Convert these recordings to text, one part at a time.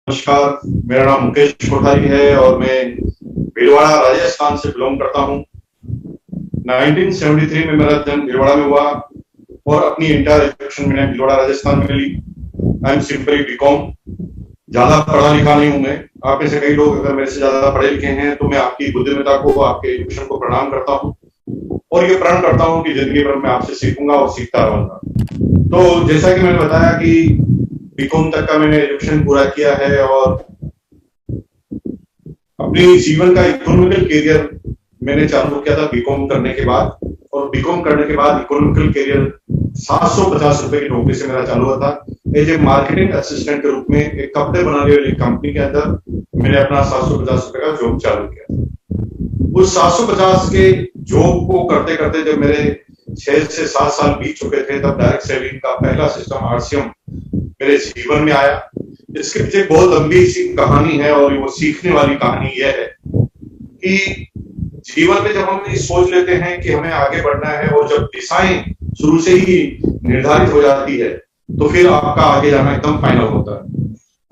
नमस्कार। मेरा नाम मुकेश कोठारी है और मैं भीलवाड़ा राजस्थान से बिलोंग करता हूँ। 1973 में मेरा जन्म भीलवाड़ा में हुआ और अपनी इंटर एजुकेशन मैंने भीलवाड़ा राजस्थान में ली। I am simply BCom. ज्यादा पढ़ा लिखा नहीं हूं मैं। आप में से कई लोग अगर मेरे से ज्यादा पढ़े लिखे हैं तो मैं आपकी बुद्धिमत्ता को, आपके एजुकेशन को प्रणाम करता हूँ और ये प्रण करता हूँ कि जिंदगी भर मैं आपसे सीखूंगा और सीखता रहूंगा। तो जैसा कि मैंने बताया कि बीकॉम तक का मैंने एजुकेशन पूरा किया है और अपनी जीवन का इकोनॉमिकल करियर मैंने चालू किया था बीकॉम करने के बाद। और बीकॉम करने के बाद इकोनॉमिकल करियर 750 रुपए की नौकरी से मेरा चालू हुआ था। एज ए मार्केटिंग असिस्टेंट के रूप में एक कपड़े बनाने वाली कंपनी के अंदर मैंने अपना 750 रुपए का जॉब चालू किया था। उस 750 के जॉब को करते करते जब मेरे 6 से 7 साल बीत चुके थे तब डायरेक्ट सेलिंग का पहला सिस्टम आरसीएम मेरे जीवन में आया। इसके पीछे बहुत लंबी सी कहानी है और वो सीखने वाली कहानी यह है कि जीवन में जब हम ये सोच लेते हैं कि हमें आगे बढ़ना है और जब दिशाएं शुरू से ही निर्धारित हो जाती है तो फिर आपका आगे जाना एकदम फाइनल होता है।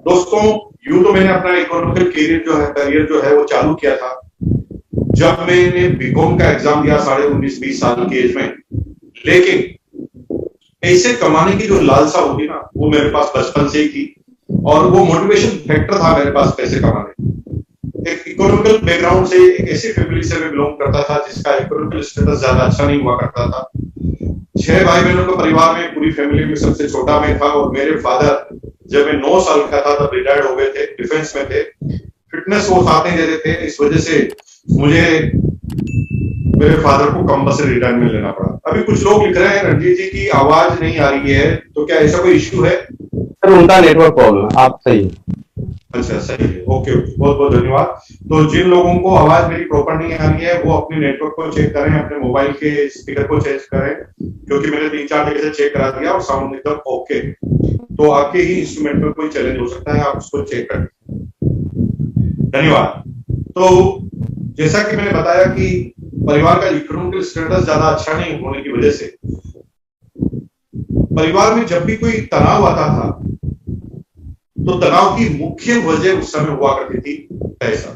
दोस्तों, यूं तो मैंने अपना इकोनॉमिकल करियर जो है वो चालू किया था जब मैंने बीकॉम का एग्जाम दिया 19.5-20 साल की एज में। लेकिन पैसे कमाने की जो लालसा होगी ना वो मेरे पास बचपन से ही थी और वो मोटिवेशन फैक्टर था मेरे पास पैसे कमाने। एक इकोनॉमिकल बैकग्राउंड से, एक ऐसी फैमिली से मैं बिलोंग करता था जिसका इकोनॉमिकल स्टेटस ज्यादा अच्छा नहीं हुआ करता था। 6 भाई बहनों के परिवार में, पूरी फैमिली में सबसे छोटा मैं था और मेरे फादर जब मैं 9 साल का था तब रिटायर्ड हो गए थे, डिफेंस में थे। फिटनेस वो साथ नहीं देते थे, इस वजह से मुझे मेरे फादर को कंपल्सरी रिटायरमेंट लेना पड़ा। अभी कुछ लोग लिख रहे हैं रणजीत जी की आवाज नहीं आ रही है, तो क्या ऐसा कोई इश्यू है? सर उनका नेटवर्क प्रॉब्लम है। आप सही है। अच्छा, सही है। ओके ओके, बहुत बहुत धन्यवाद। तो जिन लोगों को आवाज मेरी प्रॉपर नहीं आ रही है वो अपने नेटवर्क को चेक करें, अपने मोबाइल के स्पीकर को चेक करें, क्योंकि मैंने 3-4 जगह से चेक करा दिया और साउंड एकदम ओके। तो आपके ही इंस्ट्रूमेंट में कोई चैलेंज हो सकता है, आप उसको चेक करें। धन्यवाद। तो जैसा कि मैंने बताया कि परिवार का इकोनॉमिकल स्टेटस ज्यादा अच्छा नहीं होने की वजह से परिवार में जब भी कोई तनाव आता था तो तनाव की मुख्य वजह उस समय हुआ करती थी पैसा।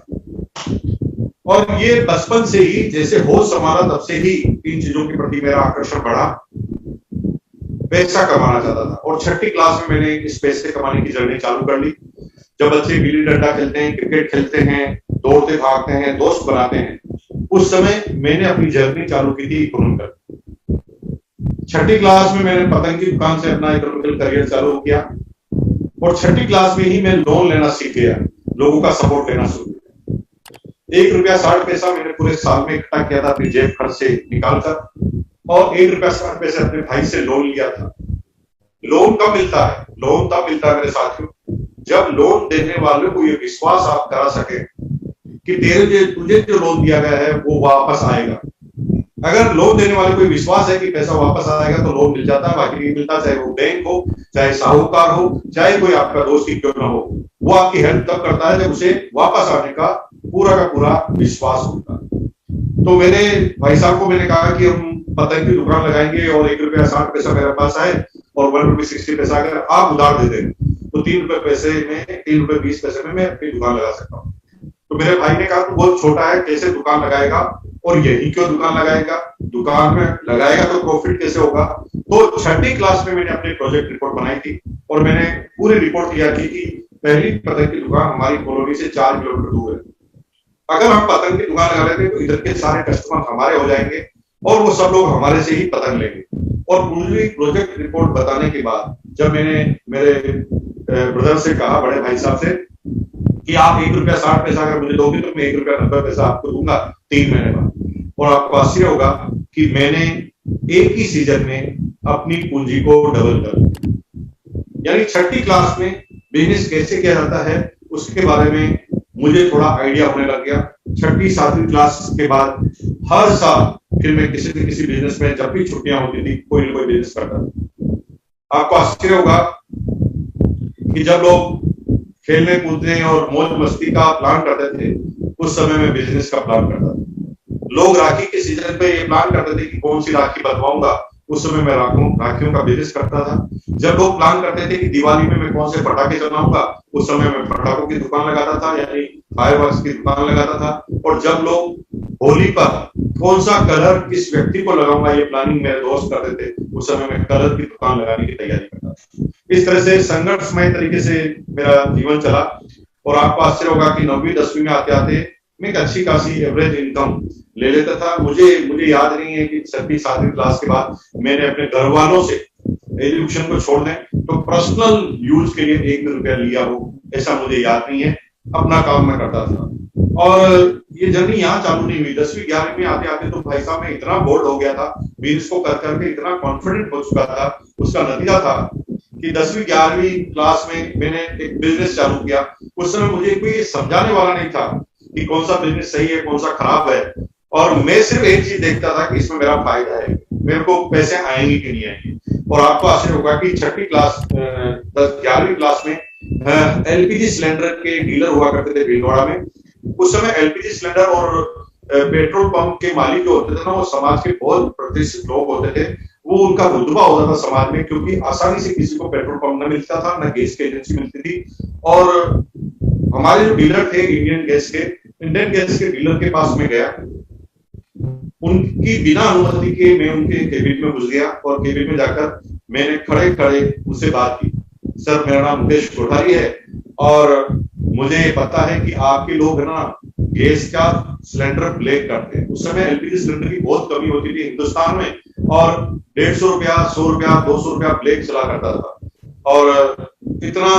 और ये बचपन से ही जैसे होश संभाला तब से ही इन चीजों के प्रति मेरा आकर्षण बढ़ा। पैसा कमाना चाहता था और 6ठी क्लास में मैंने इस पैसे कमाने की जर्नी चालू कर ली। जब बच्चे गिल्ली डंडा खेलते हैं, क्रिकेट खेलते हैं, दौड़ते भागते हैं, दोस्त बनाते हैं, उस समय मैंने अपनी जर्नी चालू की थी इकोनॉमिकल। 6ठी क्लास में मैंने पतंग की दुकान से अपना इकोनॉमिकल करियर चालू किया और 6ठी क्लास में ही मैं लोन लेना सीख गया, लोगों का सपोर्ट लेना शुरू किया। ₹1.60 मैंने पूरे साल में इकट्ठा किया था अपनी जेब खर्च से निकालकर और ₹1.60 अपने भाई से लोन लिया था। लोन कब मिलता है? लोन तब मिलता है मेरे साथियों जब लोन देने वाले को ये विश्वास आप करा सके कि तुझे जो लोन दिया गया है वो वापस आएगा। अगर लोन देने वाले को विश्वास है कि पैसा वापस आएगा तो लोन मिल जाता है, बाकी नहीं मिलता। चाहे वो बैंक हो, चाहे साहूकार हो, चाहे कोई आपका दोस्त ही क्यों ना हो, वो आपकी हेल्प तब करता है जब उसे वापस आने का पूरा विश्वास होता है। तो मेरे भाई साहब को मैंने कहा कि हम पतंग की दुकान लगाएंगे और ₹1.60 मेरे पास आए और ₹1.60 अगर आप उधार दे देंगे तो ₹3.20 में मैं अपनी दुकान लगा सकता हूँ। तो मेरे भाई ने कहा तू बहुत छोटा है, कैसे दुकान लगाएगा और यही क्यों दुकान लगाएगा, दुकान में लगाएगा तो प्रॉफिट कैसे होगा। तो 6ठी क्लास में मैंने अपनी प्रोजेक्ट रिपोर्ट बनाई थी और मैंने पूरी रिपोर्ट तैयार की कि पहली पतंग की दुकान हमारी कॉलोनी से 4 किलोमीटर दूर है। अगर हम पतंग की दुकान लगा लेते तो इधर के सारे कस्टमर हमारे हो जाएंगे और वो सब लोग हमारे से ही पतंग लेंगे। और पूरी प्रोजेक्ट रिपोर्ट बताने के बाद जब मैंने मेरे ब्रदर से कहा, बड़े भाई साहब से, कि आप ₹1.60 अगर मुझे दोगे तो मैं ₹1.90 आपको दूंगा 3 महीने बाद। और आपको आश्चर्य होगा कि मैंने एक ही सीजन में अपनी पूंजी को डबल कर दिया। यानी 6ठी क्लास में बिजनेस कैसे किया जाता है उसके बारे में मुझे थोड़ा आइडिया होने लग गया। 6ठी 7वीं क्लास के बाद हर साल फिर मैं किसी न किसी बिजनेस में, जब भी छुट्टियां होती थी, कोई ना कोई बिजनेस करता था। आपको आश्चर्य होगा कि जब लोग खेलने कूदने और मौज मस्ती का प्लान करते थे उस समय में बिजनेस का प्लान करता था। लोग राखी के सीजन पे ये प्लान करते थे कि कौन सी राखी बनवाऊंगा उस समय मैं राखियों का बिजनेस करता था। जब लोग प्लान करते थे कि दिवाली में मैं कौन से पटाखे चलाऊंगा, उस समय मैं पटाखों की दुकान लगाता था, यानी फायरवर्क्स की दुकान लगाता था। और जब लोग होली पर कौन सा कलर किस व्यक्ति को लगाऊंगा, ये प्लानिंग मेरे दोस्त करते थे, उस समय मैं कलर की दुकान लगाने की तैयारी करता था। इस तरह से संघर्षमय तरीके से मेरा जीवन चला। और आपको आश्चर्य होगा कि 9वीं 10वीं में आते आते मैं एक अच्छी खासी एवरेज इनकम ले लेता था। मुझे याद नहीं है कि 6वीं 7वीं क्लास के बाद मैंने अपने घर वालों से एजुकेशन को छोड़ दें तो पर्सनल यूज के लिए 1 भी रुपया लिया हो, ऐसा मुझे याद नहीं है। अपना काम मैं करता था। और ये जर्नी यहाँ चालू नहीं हुई। 10वीं 11वीं में आते आते तो भाई साहब मैं इतना बोल्ड हो गया था, बिजनेस को कर करके इतना कॉन्फिडेंट हो चुका था। उसका नतीजा था कि 10वीं 11वीं क्लास में मैंने एक बिजनेस चालू किया। उस समय मुझे कोई समझाने वाला नहीं था कि कौन सा बिजनेस सही है, कौन सा खराब है। और मैं सिर्फ एक चीज देखता था कि इसमें मेरा फायदा है, मेरे को पैसे आएंगे कि नहीं आएंगे। और आपको आश्चर्य होगा कि 6वीं क्लास 11वीं क्लास में एलपीजी सिलेंडर के डीलर हुआ करते थे भीलवाड़ा में। उस समय एलपीजी सिलेंडर और पेट्रोल पंप के मालिक जो होते थे ना, वो समाज के बहुत प्रतिष्ठित लोग होते थे। वो उनका रुतबा होता था समाज में, क्योंकि आसानी से किसी को पेट्रोल पंप न मिलता था, न गैस की एजेंसी मिलती थी। और हमारे जो डीलर थे इंडियन गैस के डीलर के पास में गया। उनकी बिना अनुमति के मैं उनके केबिन में घुस गया और केबिन में जाकर मैंने खड़े खड़े उनसे बात की। सर, मेरा नाम मुकेश कोठारी है और मुझे पता है कि आपके लोग है ना गैस का सिलेंडर ब्लैक करते हैं। उस समय एलपीजी सिलेंडर की बहुत कमी होती थी हिंदुस्तान में, और 150 रुपया, 100 रुपया, 200 रुपया ब्लैक चला करता था। और इतना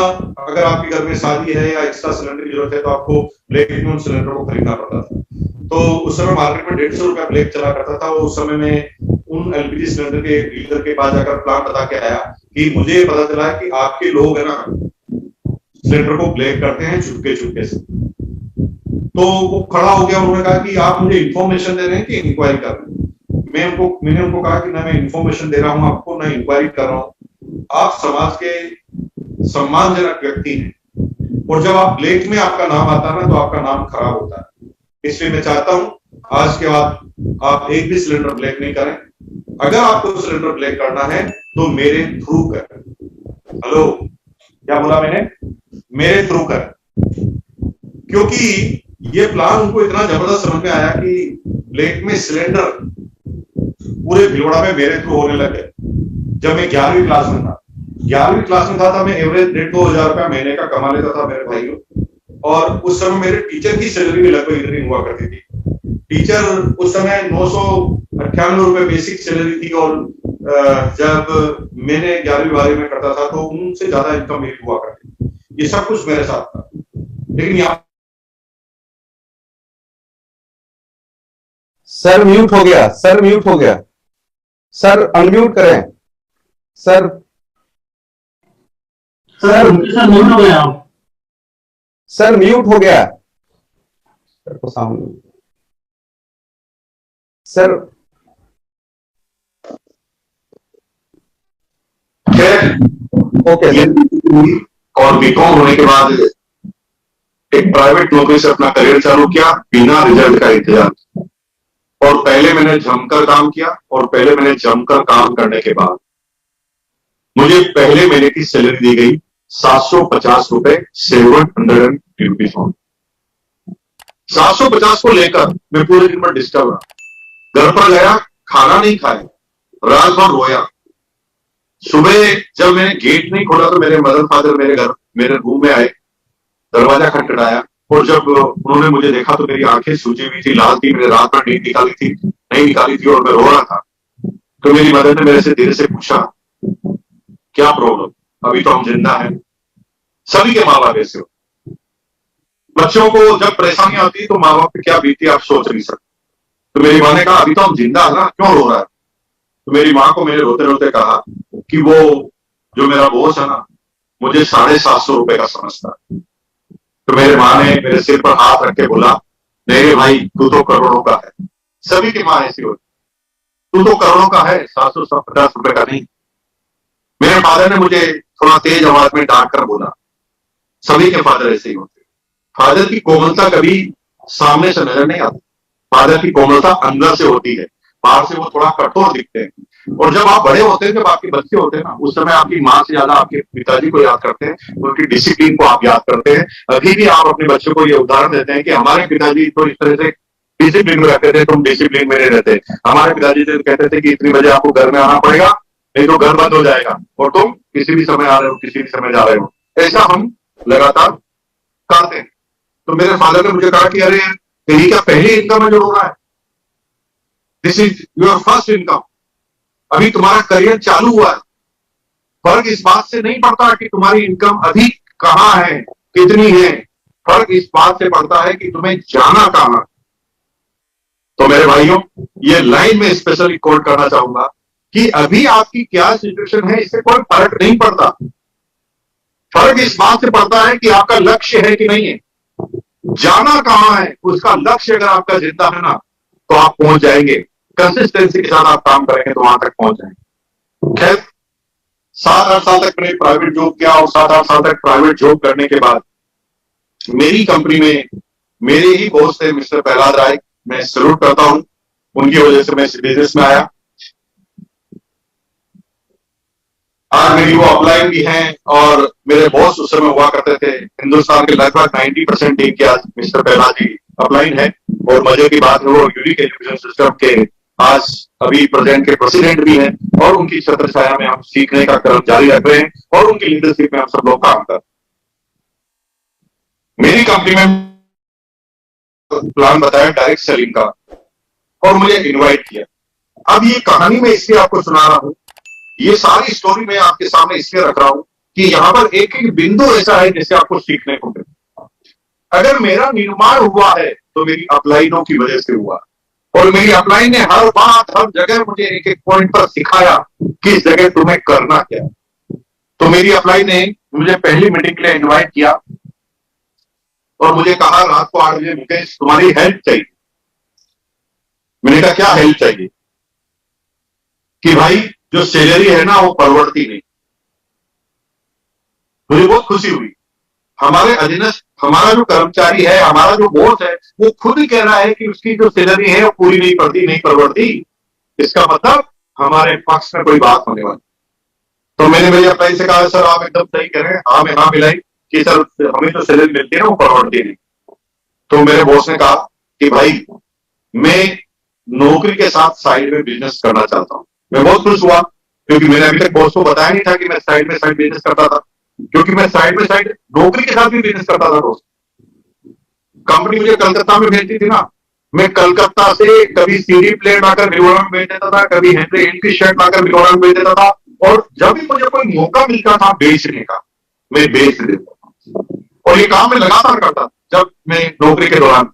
अगर आपके घर में शादी है या एक्स्ट्रा सिलेंडर की जरूरत है तो आपको ब्लैक में उन सिलेंडर को खरीदना पड़ता था। तो उस समय मार्केट में 150 रुपया ब्लैक चला करता था। उस समय में उन एलपीजी सिलेंडर के डीलर के पास जाकर प्लान बता के आया कि मुझे पता चला है कि आपके लोग है ना सिलेंडर को ब्लैक करते हैं चुपके चुपके से। तो वो खड़ा हो गया। उन्होंने कहा कि आप मुझे इंफॉर्मेशन दे रहे हैं कि इंक्वायरी कर रहे हैं। मैंने उनको कहा कि ना मैं इंफॉर्मेशन दे रहा हूं आपको, ना इंक्वायरी कर रहा हूं। आप समाज के सम्मानजनक व्यक्ति हैं, और जब आप ब्लैक में आपका नाम आता है ना तो आपका नाम खराब होता है। इसलिए मैं चाहता हूं आज के बाद आप एक भी सिलेंडर ब्लैक नहीं करें। अगर आपको सिलेंडर ब्लैक करना है तो मेरे थ्रू करें। हेलो, क्या बोला मैंने? मेरे थ्रू करें। क्योंकि ये प्लान उनको इतना जबरदस्त समझ में आया कि ब्लैक में सिलेंडर पूरे भीलवाड़ा में मेरे थ्रू होने लगे। जब मैं 11वीं क्लास में था, 11वीं क्लास में था तब मैं एवरेज 1,500 रुपया महीने का कमा लेता था मेरे भाइयों। और उस समय मेरे टीचर की सैलरी भी लगभग इतनी हुआ करती थी। टीचर उस समय 998 रुपए बेसिक सैलरी थी, और जब मैंने 11वीं 12वीं में करता था तो उनसे ज्यादा इनकम मेरी हुआ करती थी। ये सब कुछ मेरे साथ था। लेकिन यहाँ सर म्यूट हो गया, सर म्यूट हो गया, सर अनम्यूट करें सर। सर म्यूट हो गया, सर म्यूट हो गया सर को सामने सर। ओके। और बीकॉम होने के बाद एक प्राइवेट नौकरी से अपना करियर चालू किया बिना रिजल्ट का इंतजार। और पहले मैंने जमकर काम किया, और पहले मैंने जमकर काम करने के बाद मुझे पहले महीने की सैलरी दी गई 750 रुपए, 750 रुपीज। 750 को लेकर मैं पूरे दिन पर डिस्टर्ब रहा। घर पर गया, खाना नहीं खाया, रात भर रोया। सुबह जब मैंने गेट नहीं खोला तो मेरे मदर फादर मेरे रूम में आए, दरवाजा खटखटाया, और जब उन्होंने मुझे देखा तो मेरी आंखें सूजी हुई थी, लाल थी। मैंने रात भर नींद नहीं निकाली थी और मैं रो रहा था। तो मेरी मदर ने मेरे से धीरे से पूछा, क्या प्रॉब्लम? अभी तो हम जिंदा हैं। सभी के माँ बाप ऐसे हो। बच्चों को जब परेशानी आती है तो माँ बाप पे क्या बीती आप सोच नहीं सकते। तो मेरी माँ ने कहा, अभी तो हम जिंदा है ना, क्यों रो रहा है? तो मेरी माँ को मैंने रोते रोते कहा कि वो जो मेरा बॉस है ना, मुझे 750 रुपए का समझता है। तो मेरे माँ ने मेरे सिर पर हाथ रख के बोला, नहीं भाई, तू तो करोड़ों का है। सभी की माँ ऐसी होती, तू तो करोड़ों का है, 750 रुपए का नहीं। मेरे फादर ने मुझे थोड़ा तेज आवाज में डांट कर बोला, सभी के फादर ऐसे ही होते। फादर की कोमलता कभी सामने से नजर नहीं आती, फादर की कोमलता अंदर से होती है। बाहर से वो थोड़ा कठोर दिखते हैं। और जब आप बड़े होते हैं, जब आपके बच्चे होते हैं ना, उस समय आपकी माँ से ज्यादा आपके पिताजी को याद करते हैं, उनकी डिसिप्लिन को आप याद करते हैं। अभी भी आप अपने बच्चों को ये उदाहरण देते हैं कि हमारे पिताजी तो इस तरह से डिसिप्लिन में रखते थे, तुम डिसिप्लिन में नहीं रहते। हमारे पिताजी से कहते थे कि इतनी बजे आपको घर में आना पड़ेगा, नहीं तो घर बंद हो जाएगा और तुम किसी भी समय आ रहे हो, किसी भी समय जा रहे हो। ऐसा हम लगातार करते हैं। तो मेरे फादर ने मुझे कहा कि अरे तेरी क्या पहली इनकम है जो हो रहा है, this is your first income, अभी तुम्हारा करियर चालू हुआ है। फर्क इस बात से नहीं पड़ता कि तुम्हारी इनकम अभी कहां है, कितनी है, फर्क इस बात से पड़ता है कि तुम्हें जाना कहां। तो मेरे भाइयों, ये लाइन में स्पेशली कोट करना चाहूंगा कि अभी आपकी क्या सिचुएशन है, इससे कोई फर्क नहीं पड़ता। फर्क इस बात से पड़ता है कि आपका लक्ष्य है कि नहीं है, जाना कहां है। उसका लक्ष्य अगर आपका जिंदा है ना, तो आप पहुंच जाएंगे। कंसिस्टेंसी के साथ आप काम करेंगे तो वहां तक पहुंच जाएंगे। खैर, 7-8 साल तक मैंने प्राइवेट जॉब किया और 7-8 साल तक प्राइवेट जॉब करने के बाद मेरी कंपनी में मेरे ही बॉस थे मिस्टर प्रहलाद राय, मैं सैल्यूट करता हूं, उनकी वजह से मैं इस बिजनेस में आया। आज मेरी वो अपलाइन भी हैं और मेरे बॉस उस समय हुआ करते थे। हिंदुस्तान के लगभग 90% टीम के आज मिस्टर प्रहलाद जी अपलाइन है। और मजे की बात है, वो यूनिक एजुकेशन सिस्टम के आज अभी प्रेजेंट के प्रेसिडेंट भी हैं और उनकी छत्र छाया में हम सीखने का क्रम जारी रख रहे हैं और उनकी लीडरशिप में हम सब लोग काम कर रहे हैं। मेरी कंपनी में प्लान बताया डायरेक्ट सेलिंग का और मुझे इनवाइट किया। अब ये कहानी मैं इसलिए आपको सुना रहा हूं, ये सारी स्टोरी मैं आपके सामने इसलिए रख रहा हूं कि यहां पर एक एक बिंदु ऐसा है जिससे आपको सीखने को मिले। अगर मेरा निर्माण हुआ है तो मेरी अपलाइनों की वजह से हुआ, और मेरी अपलाइन ने हर बात हर जगह मुझे एक एक पॉइंट पर सिखाया किस जगह तुम्हें करना क्या। तो मेरी अपलाइन ने मुझे पहली मीटिंग के लिए इन्वाइट किया और मुझे कहा रात को 8 बजे, मुकेश तुम्हारी हेल्प चाहिए। मैंने कहा क्या हेल्प चाहिए? कि भाई जो सैलरी है ना वो परवड़ती नहीं। मुझे बहुत खुशी हुई। हमारे अधीनस्थ हमारा जो कर्मचारी है, हमारा जो बॉस है, वो खुद ही कह रहा है कि उसकी जो सैलरी है वो पूरी नहीं पड़ती, नहीं परवड़ती। इसका मतलब हमारे पक्ष में कोई बात होने वाली। तो मैंने मेरी अपलाइन से कहा सर आप एकदम सही कह रहे हैं, हाँ मैं हाँ मिलाई कि सर हमें जो सैलरी मिलती है ना वो परवड़ती नहीं। तो मेरे बॉस ने कहा कि भाई मैं नौकरी के साथ साइड में बिजनेस करना चाहता हूं। मैं बहुत खुश हुआ क्योंकि मैंने अभी तक बॉस को बताया नहीं था कि मैं साइड में साइड बिजनेस करता था, क्योंकि मैं साइड में साइड नौकरी के साथ भी बिजनेस करता था। दोस्त, कंपनी मुझे कलकत्ता में भेजती थी ना, मैं कलकत्ता से कभी सीडी प्लेट लाकर भिलवाड़ा में भेज देता था, कभी हेनरी हिल की शर्ट लाकर भिलवाड़ा में भेज देता था, और जब भी मुझे कोई मौका मिलता था बेचने का मैं बेच देता था। और ये काम मैं लगातार करता जब मैं नौकरी के दौरान।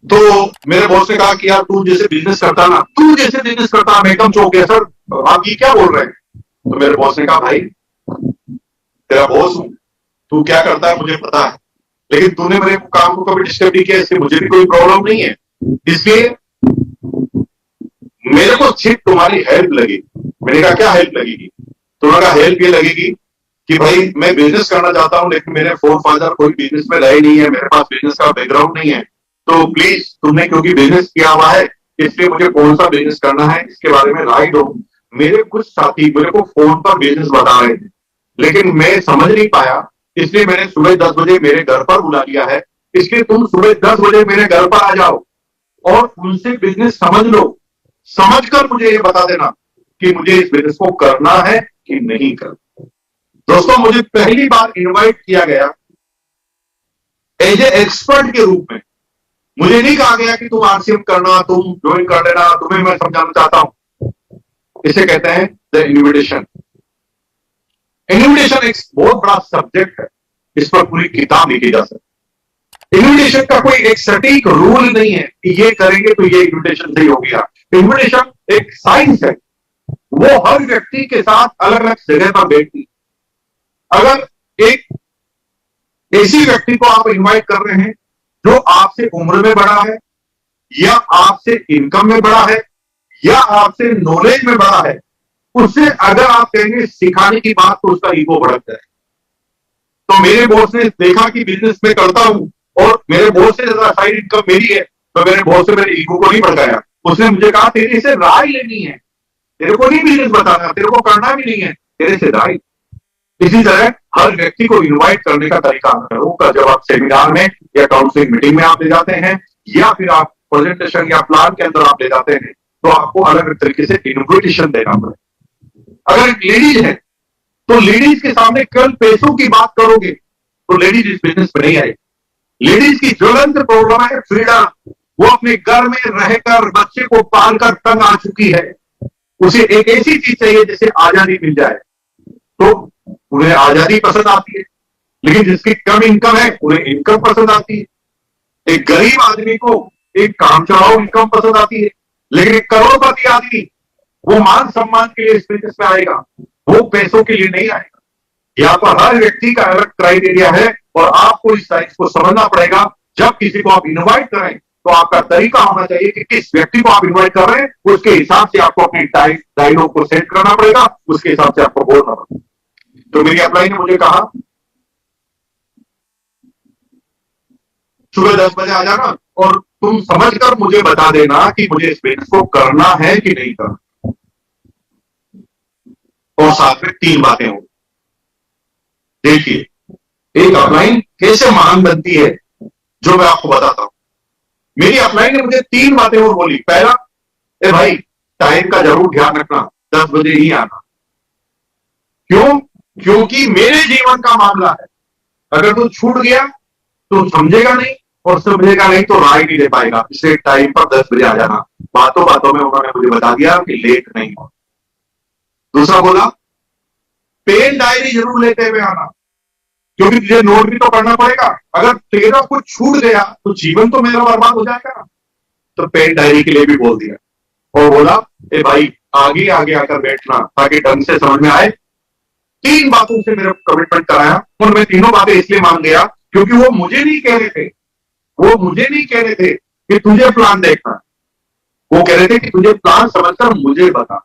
तो मेरे बॉस ने कहा कि यार तू जैसे बिजनेस करता ना, तू जैसे बिजनेस करता, मैं एकदम चौंक गया, सर आप ये क्या बोल रहे हैं? तो मेरे बॉस ने कहा भाई तेरा बॉस हूं, तू क्या करता है मुझे पता है, लेकिन तूने मेरे काम को कभी डिस्टर्ब नहीं किया, इससे मुझे भी कोई प्रॉब्लम नहीं है। इसलिए मेरे को सिर्फ तुम्हारी हेल्प लगी। मैंने कहा क्या हेल्प लगेगी? तो उन्होंने कहा हेल्प ये लगेगी कि भाई मैं बिजनेस करना चाहता हूं, लेकिन मेरे फादर कोई बिजनेस में रहे नहीं है, मेरे पास बिजनेस का बैकग्राउंड नहीं है। तो प्लीज तुमने क्योंकि बिजनेस किया हुआ है इसलिए मुझे कौन सा बिजनेस करना है इसके बारे में राय दो। मेरे कुछ साथी मेरे को फोन पर बिजनेस बता रहे थे, लेकिन मैं समझ नहीं पाया, इसलिए मैंने सुबह 10 बजे मेरे घर पर बुला लिया है। इसलिए तुम सुबह 10 बजे मेरे घर पर आ जाओ और उनसे बिजनेस समझ लो, समझकर मुझे ये बता देना कि मुझे इस बिजनेस को करना है कि नहीं करना। दोस्तों, मुझे पहली बार इनवाइट किया गया एज ए एक्सपर्ट के रूप में। मुझे नहीं कहा गया कि तुम आरसीएम करना, तुम ज्वाइन कर लेना, तुम्हें मैं समझाना चाहता हूं। इसे कहते हैं द इन्विटेशन। इन्विटेशन एक बहुत बड़ा सब्जेक्ट है, इस पर पूरी किताब लिखी जा सकती है। इन्विटेशन का कोई एक सटीक रूल नहीं है कि ये करेंगे तो ये इन्विटेशन सही हो गया। इन्विटेशन एक साइंस है, वो हर व्यक्ति के साथ अलग अलग जगह पर बैठती। अगर एक ऐसी व्यक्ति को आप इन्वाइट कर रहे हैं जो आपसे उम्र में बड़ा है, या आपसे इनकम में बड़ा है, या आपसे नॉलेज में बड़ा है, उससे अगर आप कहेंगे सिखाने की बात तो उसका ईगो भड़क जाए। तो मेरे बॉस ने देखा कि बिजनेस में करता हूं और मेरे बॉस से ज्यादा साइड इनकम मेरी है, तो मेरे बॉस से मेरे ईगो को नहीं भड़काया। उसने मुझे कहा तेरे से राय लेनी है, तेरे को नहीं बिजनेस बताना, तेरे को करना भी नहीं है, तेरे से राय। इसी तरह हर व्यक्ति को इनवाइट करने का तरीका होगा। जब आप सेमिनार में या काउंसलिंग मीटिंग में आप ले जाते हैं या फिर आप प्रेजेंटेशन या प्लान के अंदर आप ले जाते हैं, तो आपको अलग अलग तरीके से इन्विटेशन देना पड़ेगा। अगर एक लेडीज है तो लेडीज के सामने केवल पैसों की बात करोगे तो लेडीज इस बिजनेस में नहीं आएगी। लेडीज की ज्वलंत प्रॉब्लम है फ्रीडम। वो अपने घर में रहकर बच्चे को पालकर तंग आ चुकी है, उसे एक ऐसी चीज चाहिए जिससे आजादी मिल जाए। तो उन्हें आजादी पसंद आती है, लेकिन जिसकी कम इनकम है उन्हें इनकम पसंद आती है। एक गरीब आदमी को एक काम चलाओ इनकम पसंद आती है, लेकिन एक करोड़पति आदमी वो मान सम्मान के लिए इस बिजनेस में आएगा, वो पैसों के लिए नहीं आएगा। यहाँ पर हर व्यक्ति का अलग क्राइटेरिया है और आपको इस साइज को समझना पड़ेगा। जब किसी को आप इनवाइट करें तो आपका तरीका होना चाहिए कि किस व्यक्ति को आप इनवाइट कर रहे हैं, उसके हिसाब से आपको अपनी डायलॉग को सेट करना पड़ेगा, उसके हिसाब से आपको बोलना पड़ेगा। तो मेरी अपलाइन ने मुझे कहा सुबह 10 बजे आ जाना और तुम समझकर मुझे बता देना कि मुझे इस बिजनेस को करना है कि नहीं करना। और साथ में 3 बातें होंगी। देखिए, एक अपलाइन कैसे महान बनती है जो मैं आपको बताता हूं। मेरी अपलाइन ने मुझे 3 बातें और बोली। पहला, ए भाई टाइम का जरूर ध्यान रखना, 10 बजे ही आना। क्यों? क्योंकि मेरे जीवन का मामला है। अगर तू छूट गया तो समझेगा नहीं, और समझेगा नहीं तो राय नहीं दे पाएगा। इसलिए टाइम पर 10 बजे आ जाना। बातों बातों में उन्होंने मुझे बता दिया कि लेट नहीं हो। दूसरा बोला, पेन डायरी जरूर लेते हुए आना, क्योंकि तुझे नोट भी तो करना पड़ेगा। अगर तेरा कुछ छूट गया तो जीवन तो मेरा बर्बाद हो जाएगा ना। तो पेन डायरी के लिए भी बोल दिया और बोला, ए भाई आगे आगे आकर बैठना ताकि ढंग से समझ में आए। 3 बातों से मेरा कमिटमेंट कराया और मैं तीनों बातें इसलिए मान गया क्योंकि वो मुझे नहीं कह रहे थे, वो मुझे नहीं कह रहे थे कि तुझे प्लान देखना, वो कह रहे थे कि तुझे प्लान समझकर मुझे बता।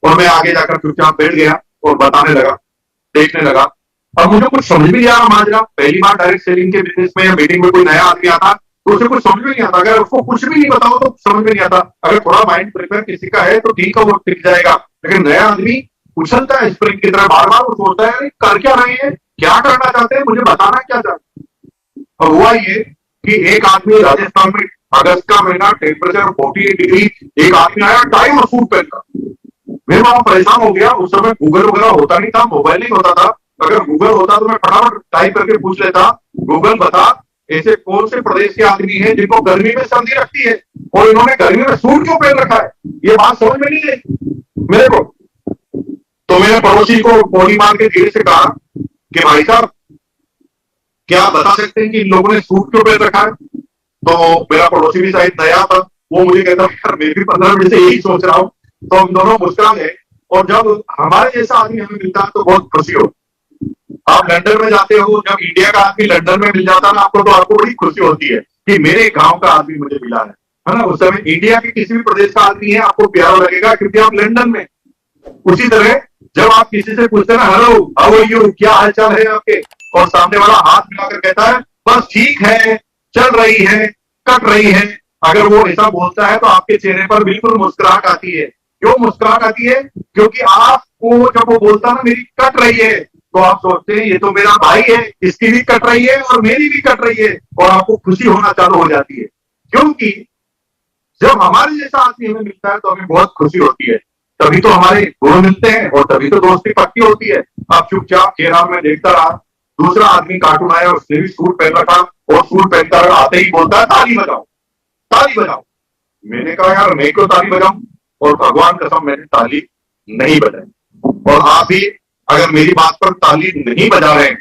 और मैं आगे जाकर चुपचाप बैठ गया और बताने लगा, देखने लगा। और मुझे कुछ समझ भी नहीं आ रहा माजरा। पहली बार डायरेक्ट सेलिंग के बिजनेस में या मीटिंग में कोई नया आदमी आता तो उसे कुछ समझ में नहीं आता। अगर उसको कुछ भी नहीं बताओ तो समझ में नहीं आता। अगर थोड़ा माइंड प्रिपेयर किसी का है तो ठीक है, वो टिक जाएगा। लेकिन नया आदमी उछलता है स्प्रिंग की तरह, बार बार वो सोचता है कर क्या रहे हैं, क्या करना चाहते हैं, मुझे बताना क्या चाहते हैं। और हुआ ये कि एक आदमी राजस्थान में अगस्त का महीना, टेम्परेचर 48 डिग्री, एक आदमी आया टाई और सूट पहनकर। मैं वहां परेशान हो गया। उस समय गूगल वगैरह होता नहीं था, मोबाइल नहीं होता था। अगर गूगल होता तो मैं फटाफट टाइप करके पूछ लेता, गूगल बता ऐसे कौन से प्रदेश के आदमी हैं जिनको गर्मी में सर्दी लगती है और इन्होंने गर्मी में सूट क्यों पहन रखा है। ये बात समझ में नहीं आई मेरे को। तो मैंने पड़ोसी को गोली मार के धीरे से कहा कि भाई साहब क्या आप बता सकते हैं कि इन लोगों ने सूट क्यों पहन रखा है। तो मेरा पड़ोसी भी शायद नया था, वो मुझे कहता यार मैं भी 15 मिनट से यही सोच रहा हूँ। तो हम दोनों मुस्कुरा गए। और जब हमारे जैसा आदमी हमें मिलता है तो बहुत खुशी हो। आप लंदन में जाते हो, जब इंडिया का आदमी लंदन में मिल जाता है ना आपको, तो आपको बड़ी खुशी होती है कि मेरे गांव का आदमी मुझे मिला है ना। उस समय इंडिया के किसी भी प्रदेश का आदमी है आपको प्यारा लगेगा क्योंकि आप लंदन में। उसी तरह जब आप किसी से पूछते हैं ना, हेलो हाउ आर यू, क्या हालचाल है आपके, और सामने वाला हाथ मिलाकर कहता है बस ठीक है, चल रही है, कट रही है, अगर वो ऐसा बोलता है तो आपके चेहरे पर बिल्कुल मुस्कुराहट आती है। क्यों मुस्कुराहट आती है? क्योंकि आपको जब वो बोलता है ना मेरी कट रही है, तो आप सोचते हैं ये तो मेरा भाई है, इसकी भी कट रही है और मेरी भी कट रही है, और आपको खुशी होना चालू हो जाती है। क्योंकि जब हमारे जैसा आदमी हमें मिलता है तो हमें बहुत खुशी होती है। तभी तो हमारे गुरु मिलते हैं और तभी तो दोस्ती पक्की होती है। अब चुपचाप घेरा में देखता रहा, दूसरा आदमी कार्टून आया, उसने भी सूट पहन रखा और सूट पहनकर आते ही बोलता है ताली बजाओ, ताली बजाओ। मैंने कहा यार मैं क्यों ताली बजाऊं, और भगवान कसम मैंने ताली नहीं बजाई। और आप भी अगर मेरी बात पर ताली नहीं बजा रहे हैं,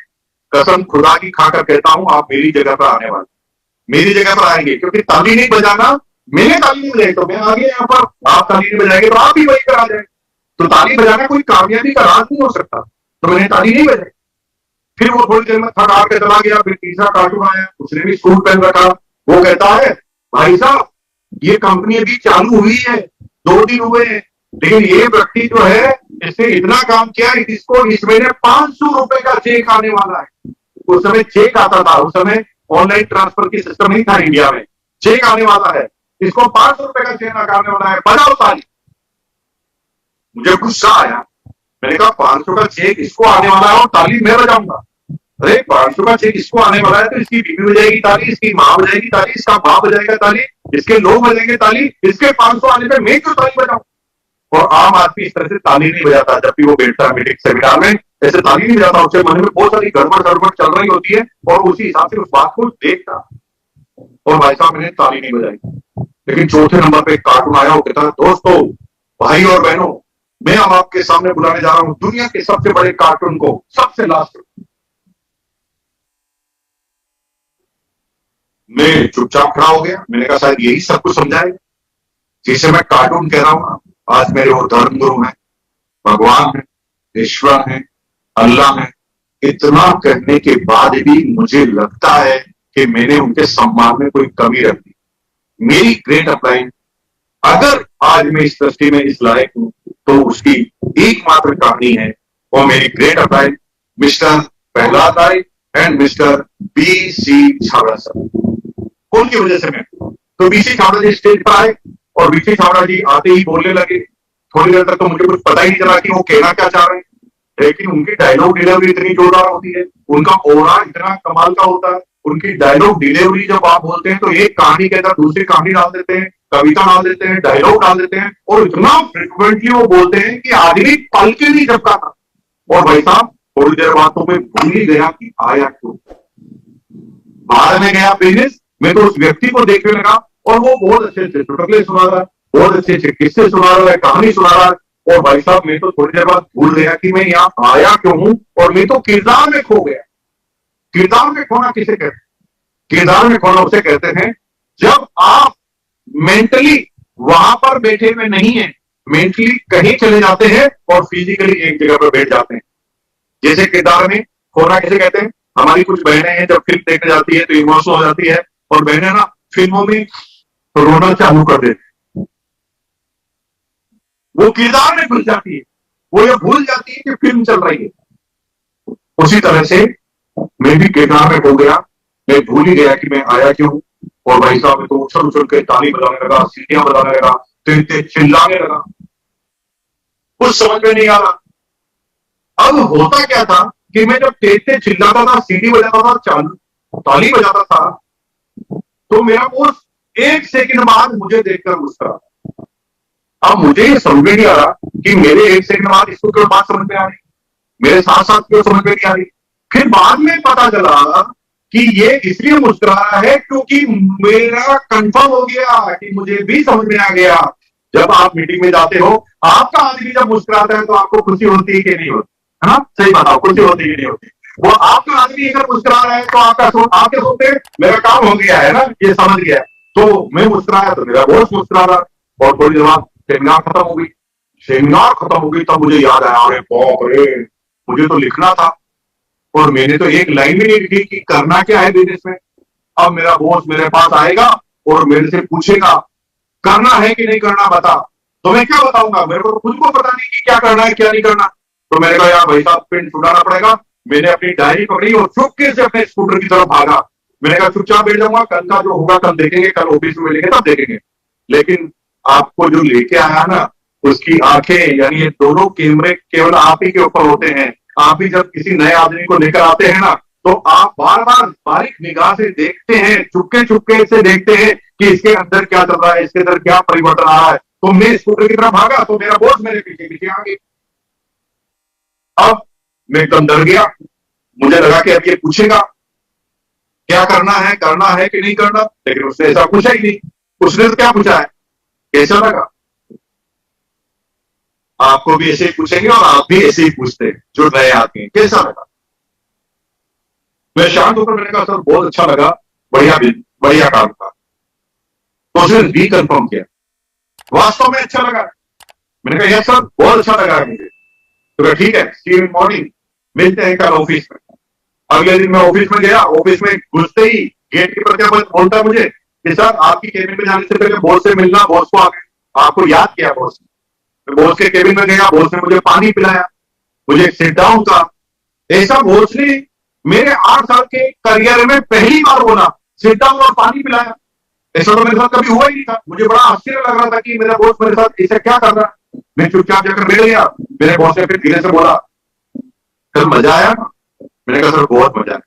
कसम खुदा की खाकर कहता हूं आप मेरी जगह पर आने वाले, मेरी जगह पर आएंगे। क्योंकि ताली नहीं बजाना, मैंने ताली नहीं बजाई तो मैं आगे यहाँ पर, आप ताली नहीं बजाएंगे तो आप भी वही पर आ जाए। तो ताली बजाना कोई कामयाबी का राज नहीं हो सकता। तो मैंने ताली नहीं बजाई। फिर वो थोड़ी देर में थका के चला गया। फिर तीसरा कार्टून आया, उसने भी सूट पहन रखा। वो कहता है भाई साहब ये कंपनी अभी चालू हुई है, 2 दिन हुए हैं, लेकिन ये व्यक्ति जो है इसने इतना काम किया, इसको इस महीने 500 रुपए का चेक आने वाला है। उस समय चेक आता था, उस समय ऑनलाइन ट्रांसफर की सिस्टम नहीं था इंडिया में। चेक आने वाला है इसको 500 रुपए का चेक नकारने वाला है, बजाओ ताली। मुझे गुस्सा आया, मैंने कहा 500 का चेक इसको आने वाला है और ताली मैं बजाऊंगा। अरे 500 का चेक इसको आने वाला है तो इसकी बीवी बजाएगी ताली, इसकी माँ बजाएगी ताली, इसका बाप बजाएगा ताली, इसके लोग बजाएंगे ताली, इसके 500 आने पे मैं क्यों ताली बजाऊं? और आम आदमी इस तरह से ताली नहीं बजाता। जब भी वो बैठता है मीटिंग सेमिनार में, ऐसे ताली नहीं बजाता, उसके मन में बहुत सारी गड़बड़ चल रही होती है और उसी हिसाब से उस बात को देखता। और भाई साहब मैंने ताली नहीं बजाई। लेकिन चौथे नंबर पे एक कार्टून आया, वो कहता, दोस्तों, भाई और बहनों, मैं अब आपके सामने बुलाने जा रहा हूं दुनिया के सबसे बड़े कार्टून को, सबसे लास्ट। मैं चुपचाप खड़ा हो गया। मैंने कहा शायद यही सब कुछ समझाए जिसे मैं कार्टून कह रहा हूं ना। आज मेरे वो धर्म गुरु हैं, भगवान है, ईश्वर है, अल्लाह है। इतना करने के बाद भी मुझे लगता है कि मैंने उनके सम्मान में कोई कमी रख दी। मेरी ग्रेट अपलाइन, अगर आज मैं इस दृष्टि में इस लायक हूं तो उसकी एकमात्र कहानी है और मेरी great upline mister Prahlad Rai and mister B C. Chhabra sir, उनकी वजह से मैं। तो बी.सी. छाबड़ा जी स्टेज पर आए और बी.सी. छाबड़ा जी आते ही बोलने लगे। थोड़ी देर तक तो मुझे कुछ पता ही नहीं चला कि वो कहना क्या चाह रहे हैं, लेकिन उनकी डायलॉग डिलीवरी इतनी जोरदार होती है, उनका ओरा इतना कमाल का होता है। उनकी डायलॉग डिलीवरी जब आप बोलते हैं तो एक कहानी के अंदर दूसरी कहानी डाल देते हैं, कविता डाल देते हैं, डायलॉग डाल देते हैं और इतना फ्रिक्वेंटली वो बोलते हैं कि आदमी पल के नहीं झपका था। और भाई साहब थोड़ी देर बाद तो मैं भूल ही गया कि आया क्यों। बाहर में गया बिजनेस, मैं तो उस व्यक्ति को देखने लगा और वो बहुत अच्छे अच्छे चुटकुले सुना रहा है, बहुत अच्छे अच्छे किस्से सुना रहा है, कहानी सुना रहा है। और भाई साहब मैं तो थोड़ी देर बाद भूल गया कि मैं यहाँ आया क्यों हूं और मैं तो किरदार में खो गया। किरदार में खोना किसे कहते हैं? किरदार में खोना उसे कहते हैं जब आप मेंटली वहां पर बैठे हुए नहीं है, मेंटली कहीं चले जाते हैं और फिजिकली एक जगह पर बैठ जाते हैं। जैसे किरदार में खोना किसे कहते हैं? हमारी कुछ बहनें हैं जब फिल्म देखने जाती है तो इमोशनल हो जाती है और बहनें ना फिल्मों में रोना चालू कर देती है, वो किरदार में घुस जाती है, वो ये भूल जाती है कि फिल्म चल रही है। उसी तरह से मैं भी किरदार में खो गया, मैं भूल ही गया कि मैं आया क्यों। और भाई साहब मैं तो उछल उछल के ताली बजाने लगा, सीटियां बजाने लगा, तेज चिल्लाने लगा, कुछ समझ में नहीं आ रहा। अब होता क्या था कि मैं जब तेज चिल्लाता था, सीटी बजाता था, चालू ताली बजाता था, तो मेरा बॉस एक सेकंड बाद मुझे देखकर मुस्कुरा। अब मुझे ये समझ में नहीं आ रहा कि मेरे एक सेकंड बाद इसको क्यों बात समझ में आ रही, मेरे साथ साथ क्यों समझ में नहीं आ रही। फिर बाद में पता चला कि ये इसलिए मुस्कुरा रहा है क्योंकि मेरा कंफर्म हो गया कि मुझे भी समझ में आ गया। जब आप मीटिंग में जाते हो, आपका आदमी जब मुस्कुराता है तो आपको खुशी होती है कि नहीं होती, है ना? सही बताओ, खुशी होती है कि नहीं होती? वो आपका आदमी अगर मुस्कुरा रहा है तो आप क्या सोचते हैं? मेरा काम हो गया है ना, ये समझ गया। तो मैं मुस्कुराया तो मेरा बॉस मुस्कुरा रहा। और थोड़ी देर बाद सेमिनार खत्म हो गई। सेमिनार खत्म हो गई तब मुझे याद आया, अरे बाप रे, मुझे तो लिखना था और मैंने तो एक लाइन भी नहीं लिखी कि करना क्या है बिजनेस में। अब मेरा बॉस मेरे पास आएगा और मेरे से पूछेगा करना है कि नहीं करना, बता। तो मैं क्या बताऊंगा? मेरे को तो खुद को पता नहीं कि क्या करना है क्या नहीं करना। तो मैंने कहा यार भाई साहब पिन छुड़ाना पड़ेगा। मैंने अपनी डायरी पकड़ी और चुपके से अपने स्कूटर की तरफ भागा। मैंने कहा चुपचाप बैठ जाऊंगा, कल का जो होगा कल देखेंगे, कल ऑफिस में मिलेंगे तब देखेंगे। लेकिन आपको जो लेके आया ना, उसकी आंखें यानी ये दोनों कैमरे केवल आप ही के ऊपर होते हैं। आप ही जब किसी नए आदमी को लेकर आते हैं ना, तो आप बार बार बारीक निगाह से देखते हैं, चुपके चुपके से देखते हैं कि इसके अंदर क्या चल रहा है, इसके अंदर क्या परिवर्तन आ रहा है। तो मैं स्कूटर की तरफ भागा तो मेरा बॉस मेरे पीछे पीछे आ गया। अब मैं एकदम डर गया, मुझे लगा कि अब ये पूछेगा क्या करना है कि नहीं करना, लेकिन उसने ऐसा पूछा ही नहीं। उसने तो क्या पूछा है, कैसा लगा? आपको भी ऐसे ही पूछेंगे और आप भी ऐसे ही पूछते हैं जो नए आते हैं, कैसा लगा? मैं शांत होकर मैंने कहा सर बहुत अच्छा लगा, बढ़िया काम था। तो उसने रिकन्फर्म किया, वास्तव में अच्छा लगा? मैंने कहा यस सर बहुत अच्छा लगा मुझे। तो कहा ठीक है, सी यू मॉर्निंग, मिलते हैं कल ऑफिस में। अगले दिन मैं ऑफिस में गया। ऑफिस में घुसते ही गेट के पर क्या बोलता मुझे कि सर आपकी केबिन में जाने से पहले बॉस से मिलना, बॉस को आपको याद किया बॉस ने। बॉस के केबिन में गया, बॉस ने मुझे पानी पिलाया, मुझे सिट डाउन था। ऐसा बॉस ने मेरे 8 साल के करियर में पहली बार बोला, सिट डाउन और पानी पिलाया। ऐसा तो मेरे साथ कभी हुआ ही नहीं था। मुझे बड़ा आश्चर्य लग रहा था कि मेरा बॉस मेरे साथ ऐसा क्या कर रहा है। मैं चुपचाप जाकर मिल गया। मेरे बॉस ने फिर धीरे से बोला, कल मजा आया ना? मैंने कहा सर बहुत मजा आया।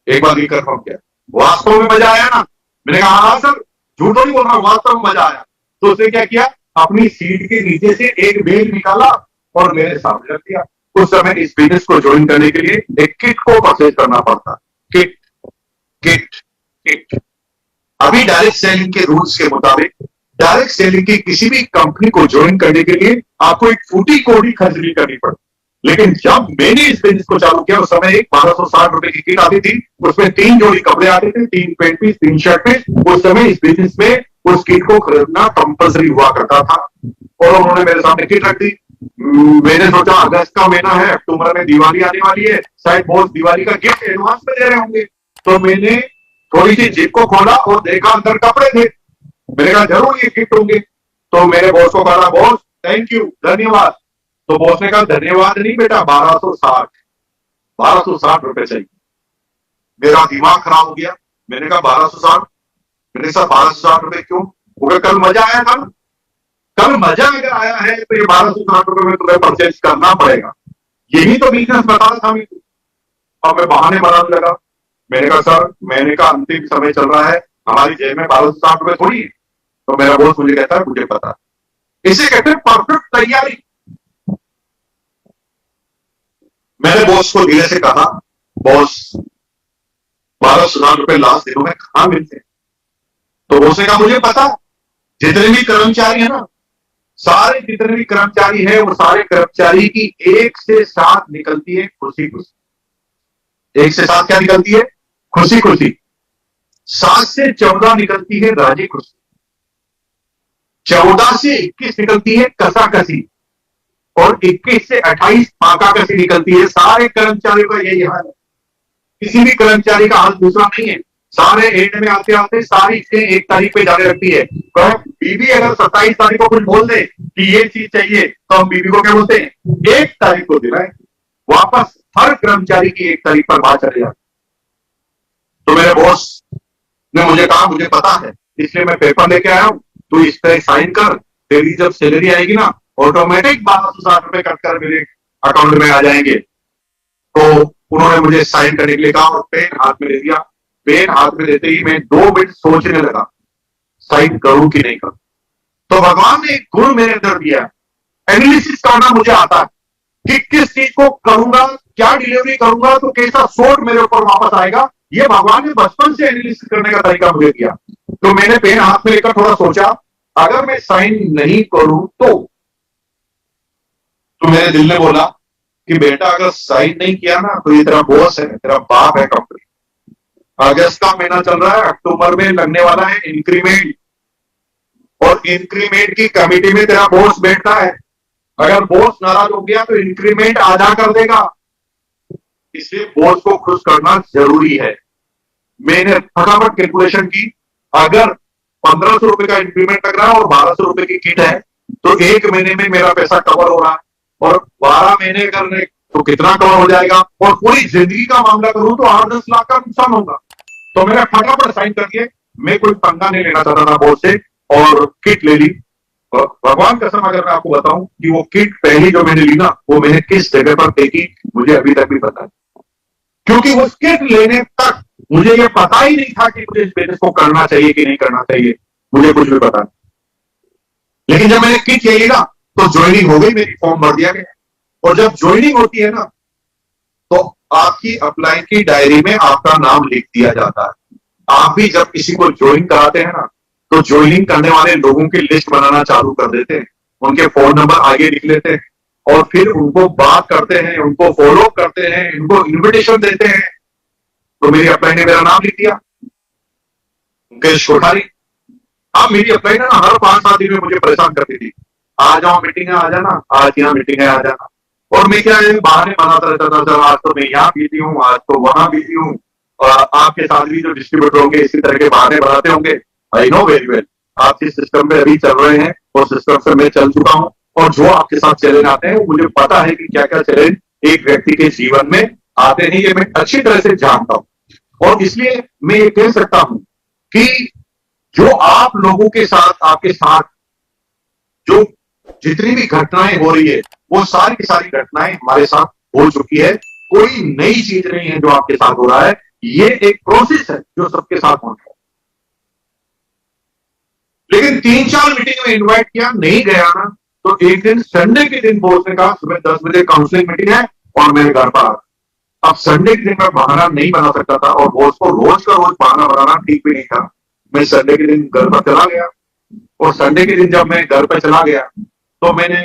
एक बार ये कंफर्म किया, वास्तव में मजा आया ना? मैंने कहा हाँ सर, झूठ तो नहीं बोल रहा, वास्तव में मजा आया। तो उसने क्या किया, अपनी सीट के नीचे से एक बैग निकाला और मेरे सामने रख दिया। उस समय इस बिजनेस को ज्वाइन करने के लिए एक किट को परचेज करना पड़ता। Kit kit kit. अभी डायरेक्ट सेलिंग के रूल्स के मुताबिक डायरेक्ट सेलिंग की किसी भी कंपनी को ज्वाइन करने के लिए आपको एक फूटी कोड़ी खर्च नहीं करनी पड़ती। लेकिन जब मैंने इस बिजनेस को चालू किया उस समय एक 1260 रुपए की किट आती थी, उसमें 3 जोड़ी कपड़े आते थे, 3 पैंट पीस, 3 शर्ट पीस। उस समय इस बिजनेस में उस किट को खरीदना कंपलसरी हुआ करता था और उन्होंने मेरे सामने किट रख दी। मैंने सोचा अगस्त का महीना है, अक्टूबर में दिवाली आने वाली है, शायद बहुत दिवाली का गिफ्ट एडवांस में दे रहे होंगे। तो मैंने थोड़ी सी जिप को खोला और देखा अंदर कपड़े थे। मैंने कहा जरूर ये गिफ्ट होंगे। तो मेरे बॉस को कहा, बॉस थैंक यू, धन्यवाद। तो बॉस ने कहा धन्यवाद नहीं बेटा, 1260 रुपए चाहिए। मेरा दिमाग खराब हो गया। मैंने कहा 1260? मैंने कहा 1260 रुपए क्यों? बोला कल मजा आया था ना। कल मजा अगर आया है तो ये 1260 रुपए में तुम्हें परचेज करना पड़ेगा। यही तो बिजनेस बता रहा था मैं। और मैं बहाने बनाने लगा। मैंने कहा सर, मैंने कहा अंतिम समय चल रहा है, हमारी जेब में 1260 रुपए थोड़ी है। तो मेरा बॉस मुझे कहता है मुझे पता। इसे कहते हैं परफेक्ट तैयारी। मैंने बॉस को धीरे से कहा, बॉस 1260 रुपए लास्ट दिनों में कहां मिलते हैं? तो बॉस ने कहा मुझे पता, जितने भी कर्मचारी है ना, सारे जितने भी कर्मचारी है वो सारे कर्मचारी की 1 से 7 निकलती है खुशी खुशी। 1 से 7 क्या निकलती है? खुशी खुशी। 7 से 14 निकलती है राजी खुशी। 14 से 21 निकलती है कसाकसी और 21 से 28 पाका कसी निकलती है। सारे कर्मचारियों का यही हाल है। किसी भी कर्मचारी का हाल दूसरा नहीं है। सारे एंड में आते आते सारी चीजें 1 तारीख पे जाने लगती है। बीबी अगर 27 तारीख को कुछ बोल दे कि ये चीज चाहिए तो हम बीबी को क्या बोलते हैं? 1 तारीख को दिलाएं। वापस हर कर्मचारी की 1 तारीख पर बात चले जाती। तो मेरे बॉस ने मुझे कहा मुझे पता है, इसलिए मैं पेपर लेके आया हूं, तू इस तरह साइन कर, तेरी जब सैलरी आएगी ना ऑटोमेटिक 1260 रुपए कट कर मेरे अकाउंट में आ जाएंगे। तो उन्होंने मुझे साइन करने के लिए कहा और पेन हाथ में दे दिया। पेन हाथ में देते ही मैं 2 मिनट सोचने लगा, साइन करूं कि नहीं करूं। तो भगवान ने एक गुण मेरे अंदर दिया, एनालिसिस करना मुझे आता है कि किस चीज को करूंगा, क्या डिलीवरी करूंगा तो कैसा शॉट मेरे ऊपर वापस आएगा। ये भगवान ने बचपन से एनालिसिस करने का तरीका मुझे दिया। तो मैंने पेन हाथ में लेकर थोड़ा सोचा, अगर मैं साइन नहीं करूं तो मेरे दिल ने बोला कि बेटा अगर साइन नहीं किया ना तो ये तेरा बॉस है, तेरा बाप है कंपनी। अगस्त का महीना चल रहा है, अक्टूबर में लगने वाला है इंक्रीमेंट और इंक्रीमेंट की कमेटी में तेरा बॉस बैठता है। अगर बॉस नाराज हो गया तो इंक्रीमेंट आधा कर देगा। इसलिए बॉस को खुश करना जरूरी है। मैंने फटाफट कैलकुलेशन की, अगर 1500 रुपए का इंक्रीमेंट लग रहा है और 1200 रुपए की किट है तो 1 महीने में मेरा पैसा कवर हो रहा है और 12 महीने करने तो कितना कवर हो जाएगा और पूरी जिंदगी का मामला करूं तो 8-10 लाख का नुकसान होगा। तो मैंने फटाफट साइन कर दिए। मैं कोई पंगा नहीं लेना चाहता था बॉस से और किट ले ली। भगवान कसम अगर मैं आपको बताऊं कि वो किट पहली जो मैंने ली ना वो मैंने किस जगह पर फेंकी मुझे अभी तक भी पता है, क्योंकि उस किट लेने तक मुझे ये पता ही नहीं था कि मुझे इस बिजनेस को करना चाहिए कि नहीं करना चाहिए। मुझे कुछ भी पता नहीं। लेकिन जब मैंने किट ले ली ना तो ज्वाइनिंग हो गई, मेरी फॉर्म भर दिया गया और जब ज्वाइनिंग होती है ना तो आपकी अप्लाई की डायरी में आपका नाम लिख दिया जाता है। आप भी जब किसी को ज्वाइन कराते हैं ना तो ज्वाइनिंग करने वाले लोगों की लिस्ट बनाना चालू कर देते हैं, उनके फोन नंबर आगे लिख लेते हैं और फिर उनको बात करते हैं, उनको फॉलो करते हैं, उनको इन्विटेशन देते हैं। तो मेरी अप्लाई ने मेरा नाम लिख दिया, मुकेश कोठारी। अब मेरी अप्लाई ना हर 5-7 दिन में मुझे परेशान करती थी, आ जाओ मीटिंग है आ जाना, आज यहाँ मीटिंग है आ जाना। और मैं क्या बहाने बनाता रहता था, सर आज तो मैं यहाँ बिजी हूँ, आज तो वहां बिजी हूँ। और आपके साथ भी जो डिस्ट्रीब्यूटर होंगे इसी तरह के बहाने बनाते होंगे। आई नो वेरी वेल आप जिस सिस्टम पे अभी चल रहे हैं वो सिस्टम से मैं चल चुका हूँ और जो आपके साथ चैलेंज आते हैं मुझे पता है कि क्या क्या चैलेंज एक व्यक्ति के जीवन में आते हैं, ये मैं अच्छी तरह से जानता हूं। और इसलिए मैं ये कह सकता हूं कि जो आप लोगों के साथ, आपके साथ जो जितनी भी घटनाएं हो रही है, वो सारी की सारी घटनाएं हमारे साथ हो चुकी है। कोई नई चीज नहीं है जो आपके साथ हो रहा है, ये एक प्रोसेस है जो सबके साथ होना है। लेकिन 3-4 मीटिंग में इनवाइट किया, नहीं गया ना, तो एक दिन संडे के दिन बॉस ने कहा सुबह 10 बजे काउंसलिंग मीटिंग है और मैं घर पर आ रहा। अब संडे के दिन मैं बहाना नहीं बना सकता था, और बॉस को रोज का रोज बहाना बनाना ठीक भी नहीं था। मैं संडे के दिन घर पर चला गया, और संडे के दिन जब मैं घर पर चला गया तो मैंने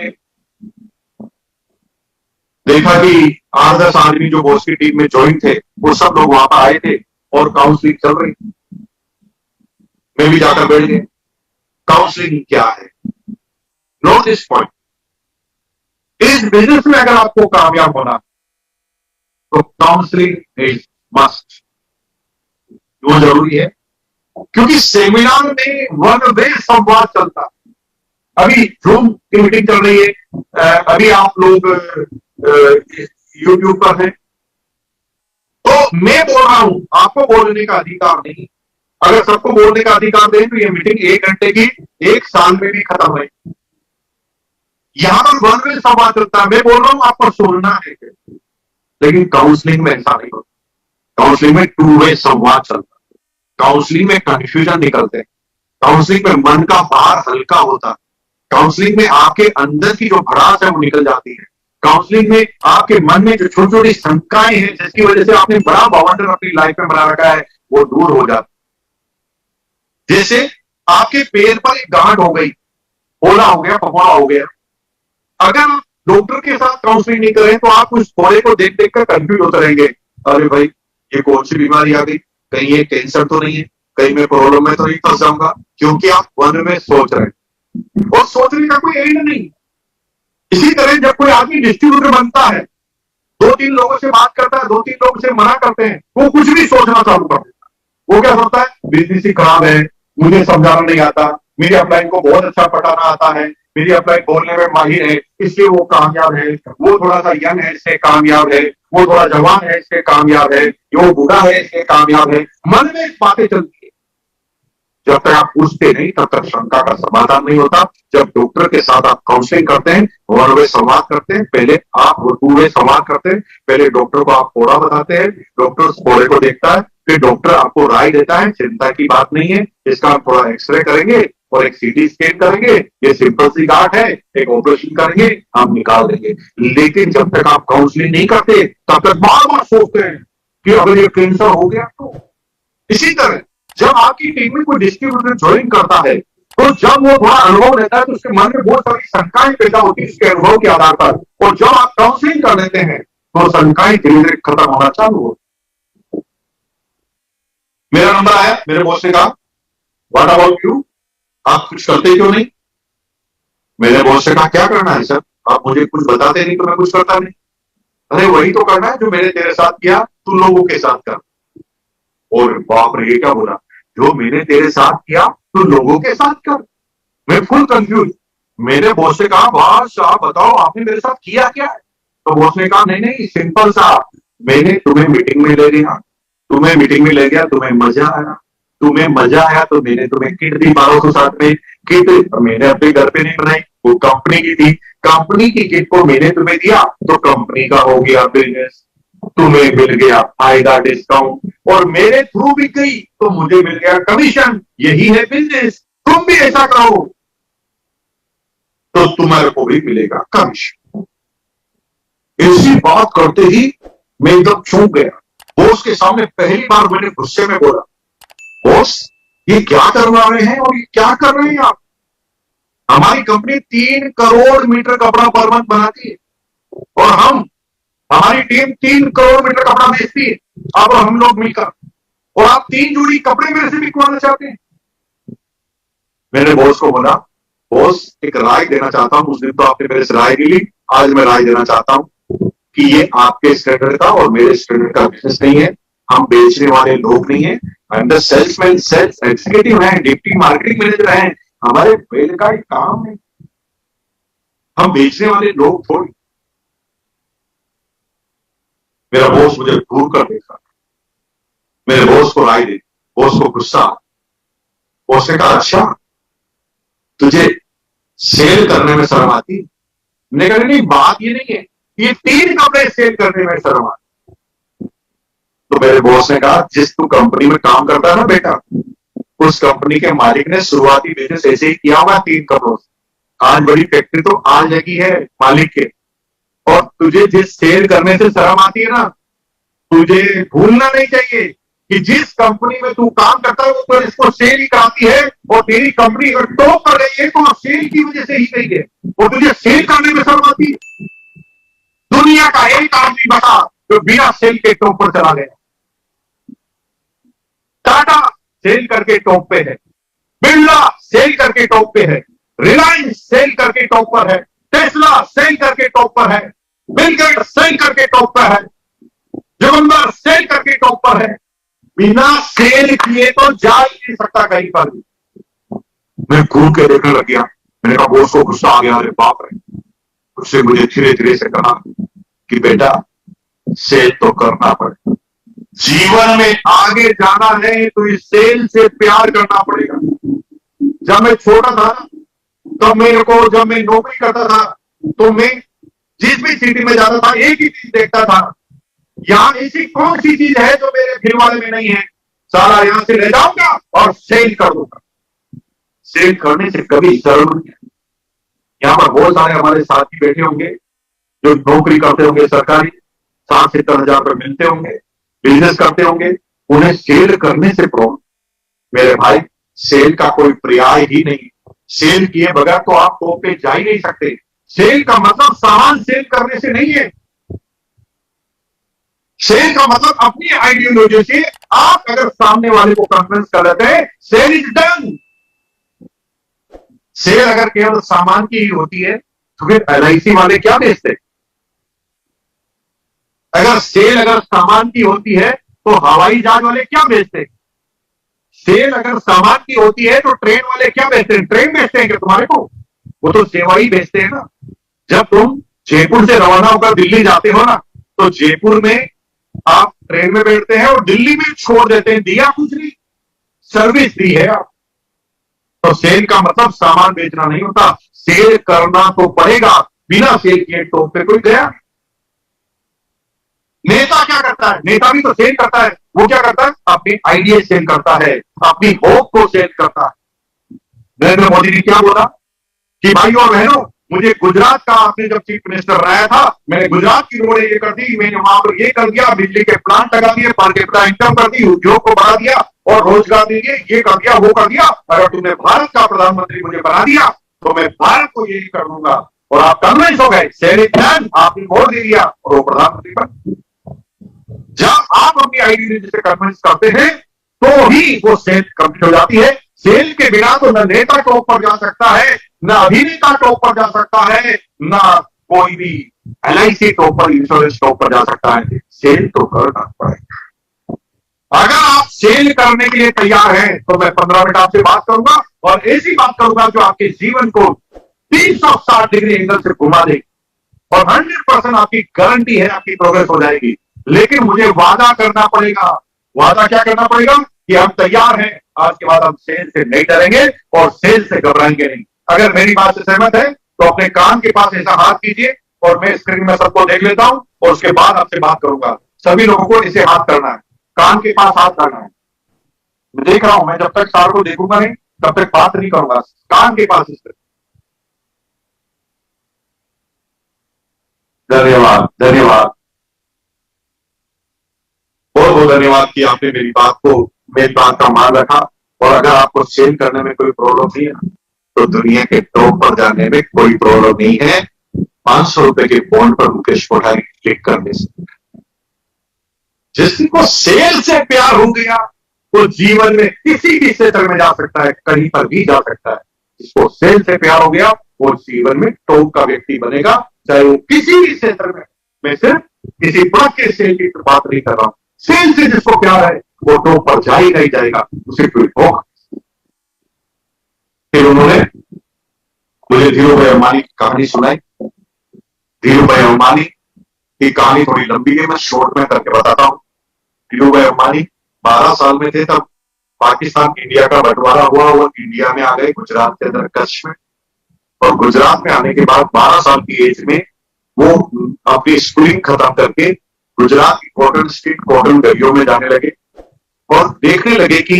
देखा कि 8-10 आदमी जो बॉस की टीम में ज्वाइन थे, वो सब लोग वहां पर आए थे और काउंसलिंग चल रही थी। मैं भी जाकर बैठ गया। काउंसलिंग क्या है? नोट दिस पॉइंट, इस बिजनेस में अगर आपको कामयाब होना तो काउंसलिंग इज मस्ट। क्यों जरूरी है? क्योंकि सेमिनार में वन वे संवाद चलता है। अभी जूम की मीटिंग चल रही है, अभी आप लोग यूट्यूब पर हैं, तो मैं बोल रहा हूं, आपको बोलने का अधिकार नहीं। अगर सबको बोलने का अधिकार दें तो ये मीटिंग 1 घंटे की 1 साल में भी खत्म है। यहां पर वन वे संवाद चलता है, मैं बोल रहा हूं आपको सुनना है, लेकिन काउंसलिंग में ऐसा नहीं होता। काउंसलिंग में 2 वे संवाद चलता है। काउंसलिंग में कंफ्यूजन निकलते हैं, काउंसलिंग में मन का भार हल्का होता है, काउंसलिंग में आपके अंदर की जो भड़ास है वो निकल जाती है, काउंसलिंग में आपके मन में जो छोटी छोटी शंकाएं हैं जिसकी वजह से आपने बड़ा बाउंडर अपनी लाइफ में बना रखा है, वो दूर हो जाता है। जैसे आपके पैर पर एक गांठ हो गई, फोड़ा हो गया, फफोड़ा हो गया, अगर डॉक्टर के साथ काउंसलिंग नहीं करें तो आप उस फोड़े को देख देख कर कंफ्यूज होते रहेंगे। अरे भाई, ये कौन सी बीमारी आ गई, कहीं ये कैंसर तो नहीं है, कहीं मैं प्रॉब्लम में तो नहीं फंस जाऊंगा, क्योंकि आप मन में सोच रहे हैं और सोचने का कोई एंड नहीं। इसी तरह जब कोई आदमी डिस्ट्रीब्यूटर बनता है, 2-3 लोगों से बात करता है, 2-3 लोग से मना करते हैं, वो कुछ भी सोचना चालू कर देता है। वो क्या सोचता है, बिजनेस ही खराब है, मुझे समझाना नहीं आता, मेरी अपलाइन को बहुत अच्छा पढ़ाना आता है, मेरी अपलाइन बोलने में माहिर है इसलिए वो कामयाब है, वो थोड़ा सा यंग है इसलिए कामयाब है, वो थोड़ा जवान है इसलिए कामयाब है, वो बूढ़ा है इसलिए कामयाब है। मन में बातें चलती है। जब तक आप पूछते नहीं तब तक शंका का समाधान नहीं होता। जब डॉक्टर के साथ आप काउंसलिंग करते हैं, वन वे संवाद करते हैं, पहले आप 2 वे संवाद करते हैं। पहले डॉक्टर को आप फोड़ा बताते हैं, डॉक्टर उस फोड़े को देखता है, फिर डॉक्टर आपको राय देता है, चिंता की बात नहीं है, इसका हम थोड़ा एक्सरे करेंगे और एक सीटी स्कैन करेंगे, ये सिंपल सी गांठ है, एक ऑपरेशन करेंगे, हम निकाल देंगे। लेकिन जब तक आप काउंसलिंग नहीं करते तब तक बार बार सोचते हैं कि अगर ये कैंसर हो गया तो। इसी तरह जब आपकी टीम में कोई डिस्ट्रीब्यूटर ज्वाइन करता है, तो जब वो थोड़ा अनुभव रहता है तो उसके मन में बहुत सारी शंकाएं पैदा होती है उसके अनुभव के आधार पर, और जब आप काउंसलिंग कर लेते हैं तो शंकाएं धीरे धीरे खत्म होना चालू हो। मेरा नंबर आया, मेरे बॉस ने कहा व्हाट अबाउट यू, आप कुछ करते क्यों नहीं? मेरे बॉस ने कहा क्या करना है सर, आप मुझे कुछ बताते नहीं तो मैं कुछ करता नहीं। अरे वही तो करना है जो मैंने तेरे साथ किया, तू लोगों के साथ कर। और बाप रे, ये क्या बोला, जो मैंने तेरे साथ किया तू लोगों के साथ कर। मैं फुल कंफ्यूज। मेरे बॉस से कहा बॉस आप बताओ आपने मेरे साथ किया क्या है? तो बॉस ने कहा नहीं नहीं सिंपल सा, मैंने तुम्हें मीटिंग में ले लिया, तुम्हें मीटिंग में ले गया, तुम्हें मजा आया, तुम्हें मजा आया तो मैंने तुम्हें किट दी 1200 साथ में। किट मैंने अपने घर पे नहीं बनाई, वो कंपनी की थी, कंपनी की किट को मैंने तुम्हें दिया तो कंपनी का हो गया बिजनेस, तुम्हें मिल गया फायदा डिस्काउंट, और मेरे थ्रू भी गई तो मुझे मिल गया कमीशन। यही है बिजनेस, तुम भी ऐसा करो तो तुम्हारे को भी मिलेगा कमीशन। ऐसी बात करते ही मैं एकदम चौंक गया। बॉस के सामने पहली बार मैंने गुस्से में बोला, बॉस ये क्या करवा रहे हैं और ये क्या कर रहे हैं आप? हमारी कंपनी 3 करोड़ मीटर कपड़ा पर मंथ बनाती है और हमारी टीम 3 करोड़ मीटर कपड़ा बेचती है, अब हम लोग मिलकर, और आप 3 जोड़ी कपड़े मेरे से बिकवाना चाहते हैं। मैंने बॉस को बोला बॉस एक राय देना चाहता हूं, उस दिन तो आपने मेरे से राय नहीं ली, आज मैं राय देना चाहता हूं कि ये आपके स्टैंडर्ड का और मेरे स्टैंडर्ड का बिजनेस नहीं है, हम बेचने वाले लोग नहीं है, I am the salesman, sales executive है, डिप्टी मार्केटिंग मैनेजर है, हमारे पहले का ही काम है, हम बेचने वाले लोग थोड़ी। मेरा बॉस मुझे घूर कर देखा, मेरे बॉस को राय दी, बॉस को गुस्सा, उसने कहा अच्छा तुझे सेल करने में शर्म आती है? मैंने कहा नहीं बात ये नहीं है, ये 3 कपड़े सेल करने में शर्म आती है। तो मेरे बॉस ने कहा जिस तू कंपनी में काम करता है ना बेटा, उस कंपनी के मालिक ने शुरुआती बिजनेस ऐसे ही किया हुआ 3 कपड़ों से। आज बड़ी फैक्ट्री तो आज लगी है मालिक के, और तुझे जिस सेल करने से शर्म आती है ना, तुझे भूलना नहीं चाहिए कि जिस कंपनी में तू काम करता है वो तो इसको सेल ही कराती है, और तेरी कंपनी अगर टॉप कर रही है तो सेल की वजह से ही गई है, और तुझे सेल करने में शर्म आती है। दुनिया का एक आदमी बता जो बिना सेल के टॉप पर चला गया। टाटा सेल करके टॉप पे है, बिरला सेल करके टॉप पे है, रिलायंस सेल करके टॉप पर है, टेस्ला सेल करके टॉप पर है, बिल गेट्स सेल करके टॉप पर है, जोगंबर सेल करके टॉप पर है। बिना सेल किए तो जा ही नहीं सकता कहीं पर भी। मैं घूम के देखने लग गया, मैंने कहा बॉस को गुस्सा आ गया, अरे बाप रे। उससे मुझे धीरे धीरे से कहा कि बेटा सेल तो करना पड़ेगा, जीवन में आगे जाना है तो इस सेल से प्यार करना पड़ेगा। जब मैं छोटा था तब मेरे को, जब मैं नौकरी करता था तो मैं जिस भी सिटी में जाता था एक ही चीज देखता था, यहां ऐसी कौन सी चीज है जो मेरे फिर वाले में नहीं है, सारा यहां से ले जाऊंगा और सेल कर दूंगा। सेल करने से कभी शर्म नहीं है। यहां पर बहुत सारे हमारे साथी बैठे होंगे जो नौकरी करते होंगे सरकारी, 60-70 हजार रुपये मिलते होंगे, बिजनेस करते होंगे, उन्हें सेल करने से प्रॉब्लम। मेरे भाई सेल का कोई पर्याय ही नहीं, सेल किए बगैर तो आप टॉप पे जा ही नहीं सकते। सेल का मतलब सामान सेल करने से नहीं है, सेल का मतलब अपनी आइडियोलॉजी से आप अगर सामने वाले को कन्विंस कर लेते हैं, सेल इज डन। सेल अगर केवल सामान की ही होती है तो फिर LIC वाले क्या बेचते? अगर सेल अगर सामान की होती है तो हवाई जहाज वाले क्या बेचते? सेल अगर सामान की होती है तो ट्रेन वाले क्या बेचते हैं? ट्रेन बेचते हैं क्या तुम्हारे को? वो तो सेवा ही बेचते हैं ना। जब तुम जयपुर से रवाना होकर दिल्ली जाते हो ना, तो जयपुर में आप ट्रेन में बैठते हैं और दिल्ली में छोड़ देते हैं, दिया कुछ नहीं, सर्विस दी है आप। तो सेल का मतलब सामान बेचना नहीं होता, सेल करना तो पड़ेगा, बिना सेल किए टॉप पे कोई गया। नेता क्या करता है? नेता भी तो सेल करता है। वो क्या करता है? अपनी आइडिया सेल करता है, अपनी होप को सेल करता है। नरेंद्र मोदी ने क्या बोला कि भाइयों और बहनों, मुझे गुजरात का आपने जब चीफ मिनिस्टर बनाया था, मैंने गुजरात की रोडें ये कर दी, मैंने वहां पर ये कर दिया, बिजली के प्लांट लगा दिए, पर कैपिटा इनकम कर दी, उद्योग को बढ़ा दिया और रोजगार दे दिए, ये कर दिया वो कर दिया। अगर तुमने भारत का प्रधानमंत्री मुझे बना दिया तो मैं भारत को यही कर दूंगा। और आप कन्विंस हो गए, सैनिक प्लान आपने वोट दे दिया और वो प्रधानमंत्री बन। जब आप अपनी आइडियोलॉजी से कन्विंस करते हैं तो ही वो सेल कंप्लीट हो जाती है। सेल के बिना तो न नेता टॉप पर जा सकता है, न अभिनेता टॉप पर जा सकता है, न कोई भी LIC टॉप पर, इंश्योरेंस टॉप पर जा सकता है। सेल तो करना पड़ेगा। अगर आप सेल करने के लिए तैयार हैं तो मैं 15 मिनट आपसे बात करूंगा और ऐसी बात करूंगा जो आपके जीवन को 360 डिग्री एंगल से घुमा देगी और 100% आपकी गारंटी है आपकी प्रोग्रेस हो जाएगी। लेकिन मुझे वादा करना पड़ेगा। वादा क्या करना पड़ेगा? कि हम तैयार हैं, आज के बाद हम सेल से नहीं डरेंगे और सेल से घबराएंगे नहीं। अगर मेरी बात से सहमत है तो अपने कान के पास ऐसा हाथ कीजिए और मैं स्क्रीन में सबको देख लेता हूं और उसके बाद आपसे बात करूंगा। सभी लोगों को इसे हाथ करना है, कान के पास हाथ करना है। मैं देख रहा हूं, मैं जब तक सार को देखूंगा नहीं तब तक बात नहीं करूंगा। कान के पास इस धन्यवाद, धन्यवाद, बहुत बहुत धन्यवाद कि आपने मेरी बात का मान रखा। और अगर आपको सेल करने में कोई प्रॉब्लम नहीं है तो दुनिया के टॉप पर जाने में कोई प्रॉब्लम नहीं है। 500 रुपए के बॉन्ड पर मुकेश कोठारी क्लिक करने से जिसको सेल से प्यार हो गया वो जीवन में किसी भी क्षेत्र में जा सकता है, कहीं पर भी जा सकता है। जिसको सेल से प्यार हो गया वो जीवन में टॉप का व्यक्ति बनेगा, चाहे वो किसी भी क्षेत्र में। मैं सिर्फ किसी प्रोडक्ट के सेल की बात नहीं कर रहा हूं। सेल से जिसको प्यार है वो टॉप पर जा ही नहीं जाएगा, उसे कोई होगा। फिर उन्होंने मुझे धीरू भाई अंबानी की कहानी सुनाई। धीरू भाई अंबानी की कहानी थोड़ी लंबी है, मैं शॉर्ट में करके बताता हूं। धीरू भाई अंबानी 12 साल में थे तब पाकिस्तान इंडिया का बंटवारा हुआ, वो इंडिया में आ गए, गुजरात के अंदर कच्छ में। और गुजरात में आने के बाद 12 साल की एज में वो अपनी स्कूलिंग खत्म करके गुजरात की कॉटन स्ट्रीट, कॉटन गलियों में जाने लगे और देखने लगे कि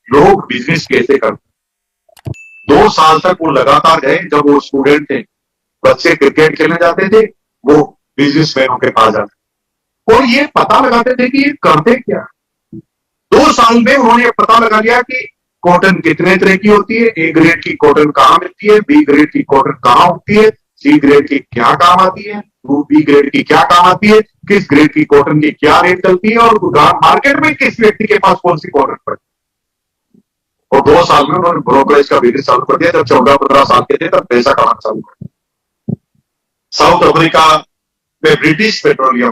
लोग बिजनेस कैसे करते। 2 साल तक वो लगातार गए। जब वो स्टूडेंट थे, बच्चे क्रिकेट खेलने जाते थे, वो बिजनेसमैनों के पास जाते और ये पता लगाते थे कि ये करते क्या। 2 साल में उन्होंने पता लगा लिया कि कॉटन कितने तरह की होती है, ए ग्रेड की कॉटन कहां मिलती है, बी ग्रेड की कॉटन कहां उगती है, सी ग्रेड की क्या काम आती है, बी ग्रेड की क्या काम आती है, किस ग्रेड की कॉटन की क्या रेट चलती है और मार्केट में किस व्यक्ति के पास कौन सी कॉटन पड़ती है। और 2 साल में उन्होंने ब्रोकरेज का बिजनेस चालू कर दिया। जब 14-15 साल के थे तब पैसा कमाना चालू कर दिया। साउथ अफ्रीका में British petroleum,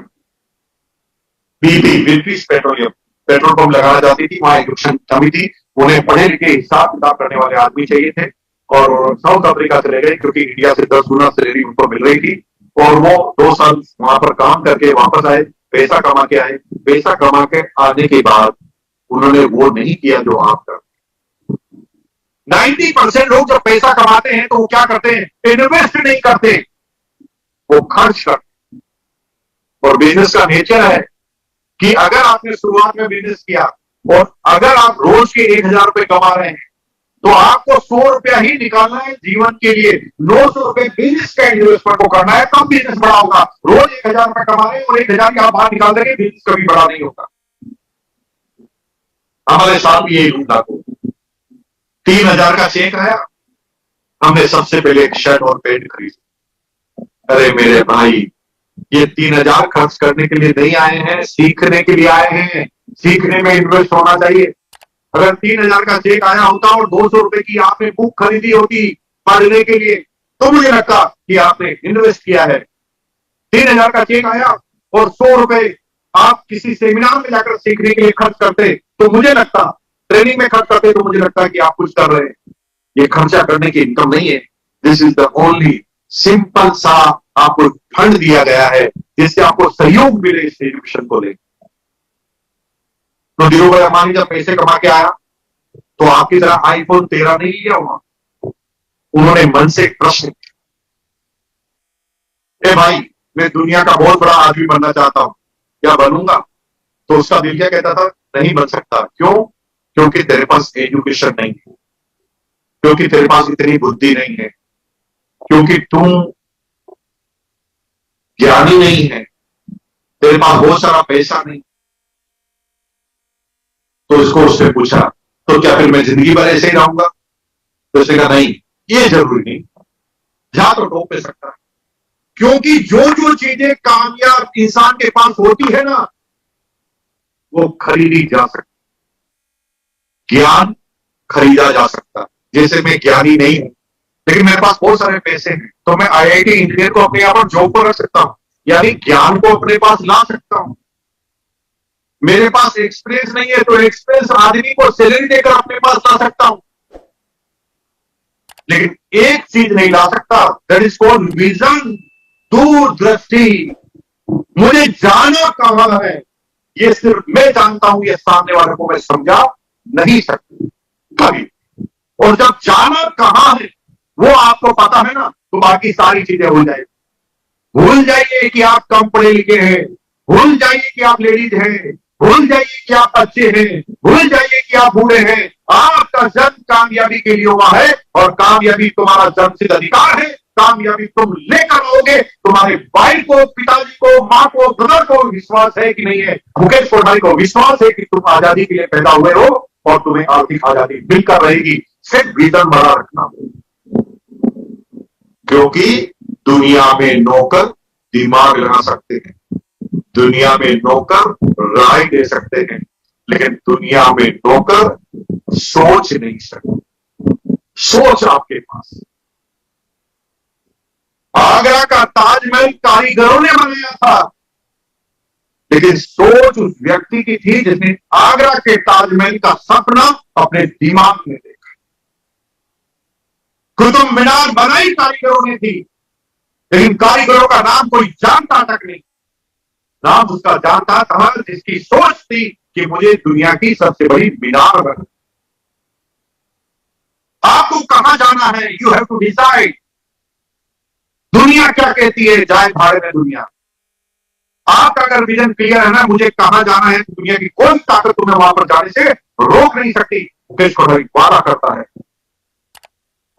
BP, British petroleum petrol pump लगाना चाहती थी। वहां एजुकेशन कमी थी, उन्हें पढ़े लिखे हिसाब किताब करने वाले आदमी चाहिए थे और साउथ अफ्रीका चले गए क्योंकि इंडिया से 10 गुना सैलरी उनको मिल रही थी। और वो 2 साल वहां पर काम करके वापस आए, पैसा कमा के आए। पैसा कमा के आने के बाद उन्होंने वो नहीं किया जो आप करते। 90% लोग जब पैसा कमाते हैं तो वो क्या करते हैं, इन्वेस्ट नहीं करते, वो खर्च करते। और बिजनेस का नेचर है कि अगर आपने शुरुआत में बिजनेस किया और अगर आप रोज के 1000 रुपए कमा रहे हैं तो आपको 100 रुपया ही निकालना है जीवन के लिए। 900 रुपए बिजनेस का इन्वेस्टमेंट को करना है, तब बिजनेस बड़ा होगा। रोज 1000 रुपए कमा रहे हैं और 1000 आप बाहर निकाल देंगे, बिजनेस कभी बड़ा नहीं होगा। हमारे साथ भी यही रूल लागू। 3000 का चेक आया, हमने सबसे पहले एक शर्ट और पैंट खरीदी। अरे मेरे भाई, ये 3000 खर्च करने के लिए नहीं आए हैं, सीखने के लिए आए हैं। सीखने में इन्वेस्ट होना चाहिए। अगर 3000 का चेक आया होता और 200 रुपए की आपने बुक खरीदी होती पढ़ने के लिए, तो मुझे लगता कि आपने इन्वेस्ट किया है। 3000 का चेक आया और 100 रुपए आप किसी सेमिनार में जाकर सीखने के लिए खर्च करते, तो मुझे लगता, ट्रेनिंग में खर्च करते, तो मुझे लगता कि आप कुछ कर रहे हैं। ये खर्चा करने की इनकम नहीं है। This is the only simple सा आपको फंड दिया गया है जिससे आपको सहयोग मिले इस एजुकेशन को लेकर। तो धीरू भाई अंबानी जब पैसे कमा के आया तो आपकी तरह आईफोन 13 नहीं लिया हुआ। उन्होंने मन से एक प्रश्न किया, ए भाई, मैं दुनिया का बहुत बड़ा आदमी बनना चाहता हूं, क्या बनूंगा? तो उसका दिल क्या कहता था, नहीं बन सकता। क्यों? क्योंकि तेरे पास एजुकेशन नहीं है, क्योंकि तेरे पास इतनी बुद्धि नहीं है, क्योंकि तुम ज्ञानी नहीं है, तेरे पास बहुत सारा पैसा नहीं। तो उसको उसने पूछा, तो क्या फिर मैं जिंदगी भर ऐसे ही रहूंगा? तो उसने कहा, नहीं, ये जरूरी नहीं, जा तो टॉप पे सकता है। क्योंकि जो जो चीजें कामयाब इंसान के पास होती है ना, वो खरीदी जा सकती। ज्ञान खरीदा जा सकता। जैसे मैं ज्ञानी नहीं हूं लेकिन मेरे पास बहुत सारे पैसे हैं, तो मैं आईआईटी इंजीनियर को अपने यहाँ पर जॉब पर रख सकता हूं, यानी ज्ञान को अपने पास ला सकता हूं। मेरे पास एक्सपीरियंस नहीं है तो एक्सपीरियंस आदमी को सैलरी देकर अपने पास ला सकता हूं। लेकिन एक चीज नहीं ला सकता, दैट इज कॉल्ड विजन, दूरदृष्टि। मुझे जाना कहां है ये सिर्फ मैं जानता हूं, ये सामने वाले को मैं समझा नहीं सकता कभी। और जब जाना कहां है वो आपको पता है ना, तो बाकी सारी चीजें भूल जाएगी। भूल जाइए कि आप कम पढ़े लिखे हैं, भूल जाइए कि आप लेडीज हैं, भूल जाइए कि आप बच्चे हैं, भूल जाइए कि आप बूढ़े हैं। आपका जन्म कामयाबी के लिए हुआ है और कामयाबी तुम्हारा जन्मसिद्ध अधिकार है। कामयाबी तुम लेकर आओगे। तुम्हारे भाई को, पिताजी को, माँ को, ब्रदर को विश्वास है कि नहीं है? मुकेश कोठारी को विश्वास है कि तुम आजादी के लिए पैदा हुए हो और तुम्हें आर्थिक आजादी मिलकर रहेगी। सिर्फ विजन बड़ा रखना, क्योंकि दुनिया में नौकर दिमाग लगा सकते हैं, दुनिया में नौकर राय दे सकते हैं, लेकिन दुनिया में नौकर सोच नहीं सकते। सोच आपके पास। आगरा का ताजमहल कारीगरों ने बनाया था, लेकिन सोच उस व्यक्ति की थी जिसने आगरा के ताजमहल का सपना अपने दिमाग में देखा। कुतुब मीनार बनाई कारीगरों ने थी, लेकिन कारीगरों का नाम कोई जानता तक नहीं। नाम उसका जानता था जिसकी सोच थी कि मुझे दुनिया की सबसे बड़ी मीनार बनानी। आपको कहां जाना है, यू हैव टू डिसाइड। दुनिया क्या कहती है, जाए भाड़े में दुनिया। आपका अगर विजन क्लियर है ना, मुझे कहां जाना है, तो दुनिया की कोई ताकत तुम्हें वहां पर जाने से रोक नहीं सकती। मुकेश कोठारी वादा करता है,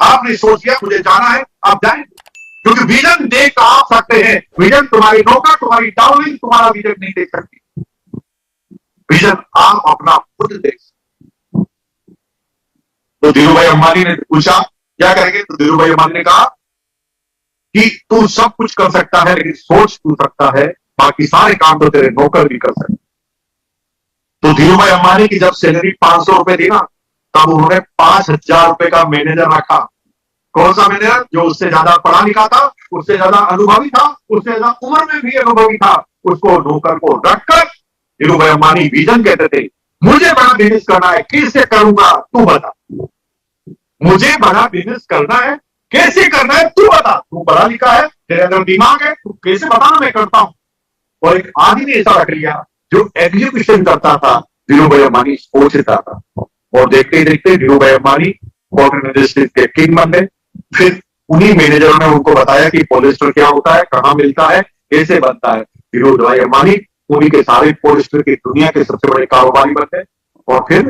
आपने सोच लिया मुझे जाना है, आप जाएं, क्योंकि विजन देख आप सकते हैं। विजन तुम्हारी नौकर, तुम्हारी डाउनलिंग तुम्हारा विजन नहीं देख सकती। विजन आप अपना खुद देख सकते। तो धीरू भाई अंबानी ने पूछा क्या करेंगे, तो धीरू भाई अंबानी ने कहा कि तू सब कुछ कर सकता है, लेकिन सोच तू सकता है, बाकी सारे काम तो तेरे नौकर भी कर सकते। तो धीरू भाई अंबानी की जब सैलरी 500 रुपए थी ना, तब उन्होंने 5,000 रुपए का मैनेजर रखा। कौन सा मैनेजर? जो उससे ज्यादा पढ़ा लिखा था, उससे ज्यादा अनुभवी था, उससे ज्यादा उम्र में भी अनुभवी था। उसको नौकर को रखकर धीरू भाई अंबानी विजन कहते थे, मुझे बड़ा बिजनेस करना है, कैसे करूंगा तू बता। मुझे बड़ा बिजनेस करना है, कैसे करना है तू बता। तू पढ़ा लिखा है, तेरे अंदर दिमाग है, तू कैसे बताना, मैं करता हूं। और एक आदमी ऐसा रख लिया जो एग्जीक्यूशन करता था। धीरू भाई अंबानी सोचता था, और देखते ही देखते धीरू भाई अंबानी कॉटन इंडस्ट्रीज के किंग बन गए। फिर उन्हीं मैनेजरों ने उनको बताया कि पॉलिस्टर क्या होता है, कहां मिलता है, कैसे बनता है। धीरू भाई अंबानी उन्हीं के सारे पॉलिस्टर की दुनिया के सबसे बड़े कारोबारी बन गए। और फिर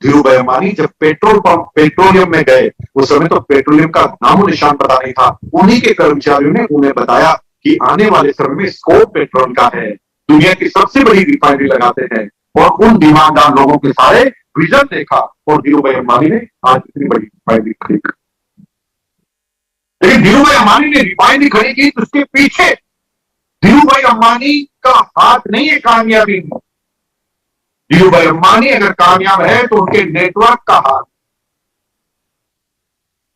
धीरू भाई अंबानी जब पेट्रोलियम में गए, उस समय तो पेट्रोलियम का नामो निशान पता नहीं था। उन्हीं के कर्मचारियों ने उन्हें बताया कि आने वाले समय में स्कोप पेट्रोल का है, दुनिया की सबसे बड़ी रिफाइनरी लगाते हैं। और उन दिमागदार लोगों के सारे विजन देखा, और धीरू भाई अंबानी ने आज इतनी बड़ी रिफाइनरी खड़ी की। लेकिन धीरू भाई अंबानी ने रिफाइनरी खड़ी की, तो उसके पीछे धीरू भाई अंबानी का हाथ नहीं है कामयाबी में। धीरू भाई अंबानी अगर कामयाब है तो उनके नेटवर्क का हाथ।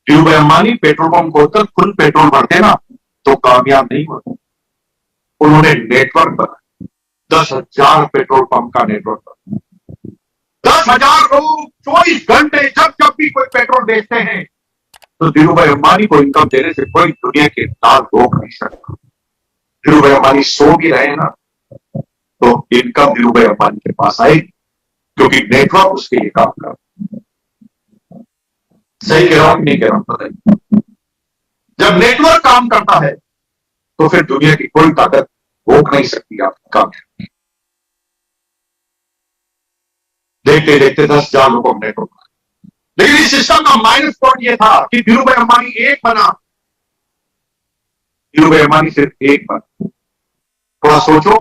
धीरू भाई अंबानी पेट्रोल पंप खोलकर खुद पेट्रोल भरते ना तो कामयाब नहीं होते। उन्होंने नेटवर्क बनाया, 10,000 पेट्रोल पंप का नेटवर्क बनाया। 10,000 लोग 24 घंटे जब जब भी कोई पेट्रोल बेचते हैं, तो धीरू भाई अंबानी को इनकम देने से कोई दुनिया के दाल रोक नहीं सकता। धीरू भाई अंबानी सो भी रहे ना, तो इनकम धीरू भाई अंबानी के पास आएगी, क्योंकि नेटवर्क उसके लिए काम कर। सही कह रहा हूं, नहीं कह रहा हूं, बताइए। जब नेटवर्क काम करता है तो फिर दुनिया की कोई ताकत रोक नहीं सकती आपका काम। देखते देखते 10,000 लोगों को नेटवर्क। लेकिन इस सिस्टम का माइनस पॉइंट यह था कि धीरू भाई अंबानी एक बना। धीरू भाई अंबानी सिर्फ एक बना। थोड़ा सोचो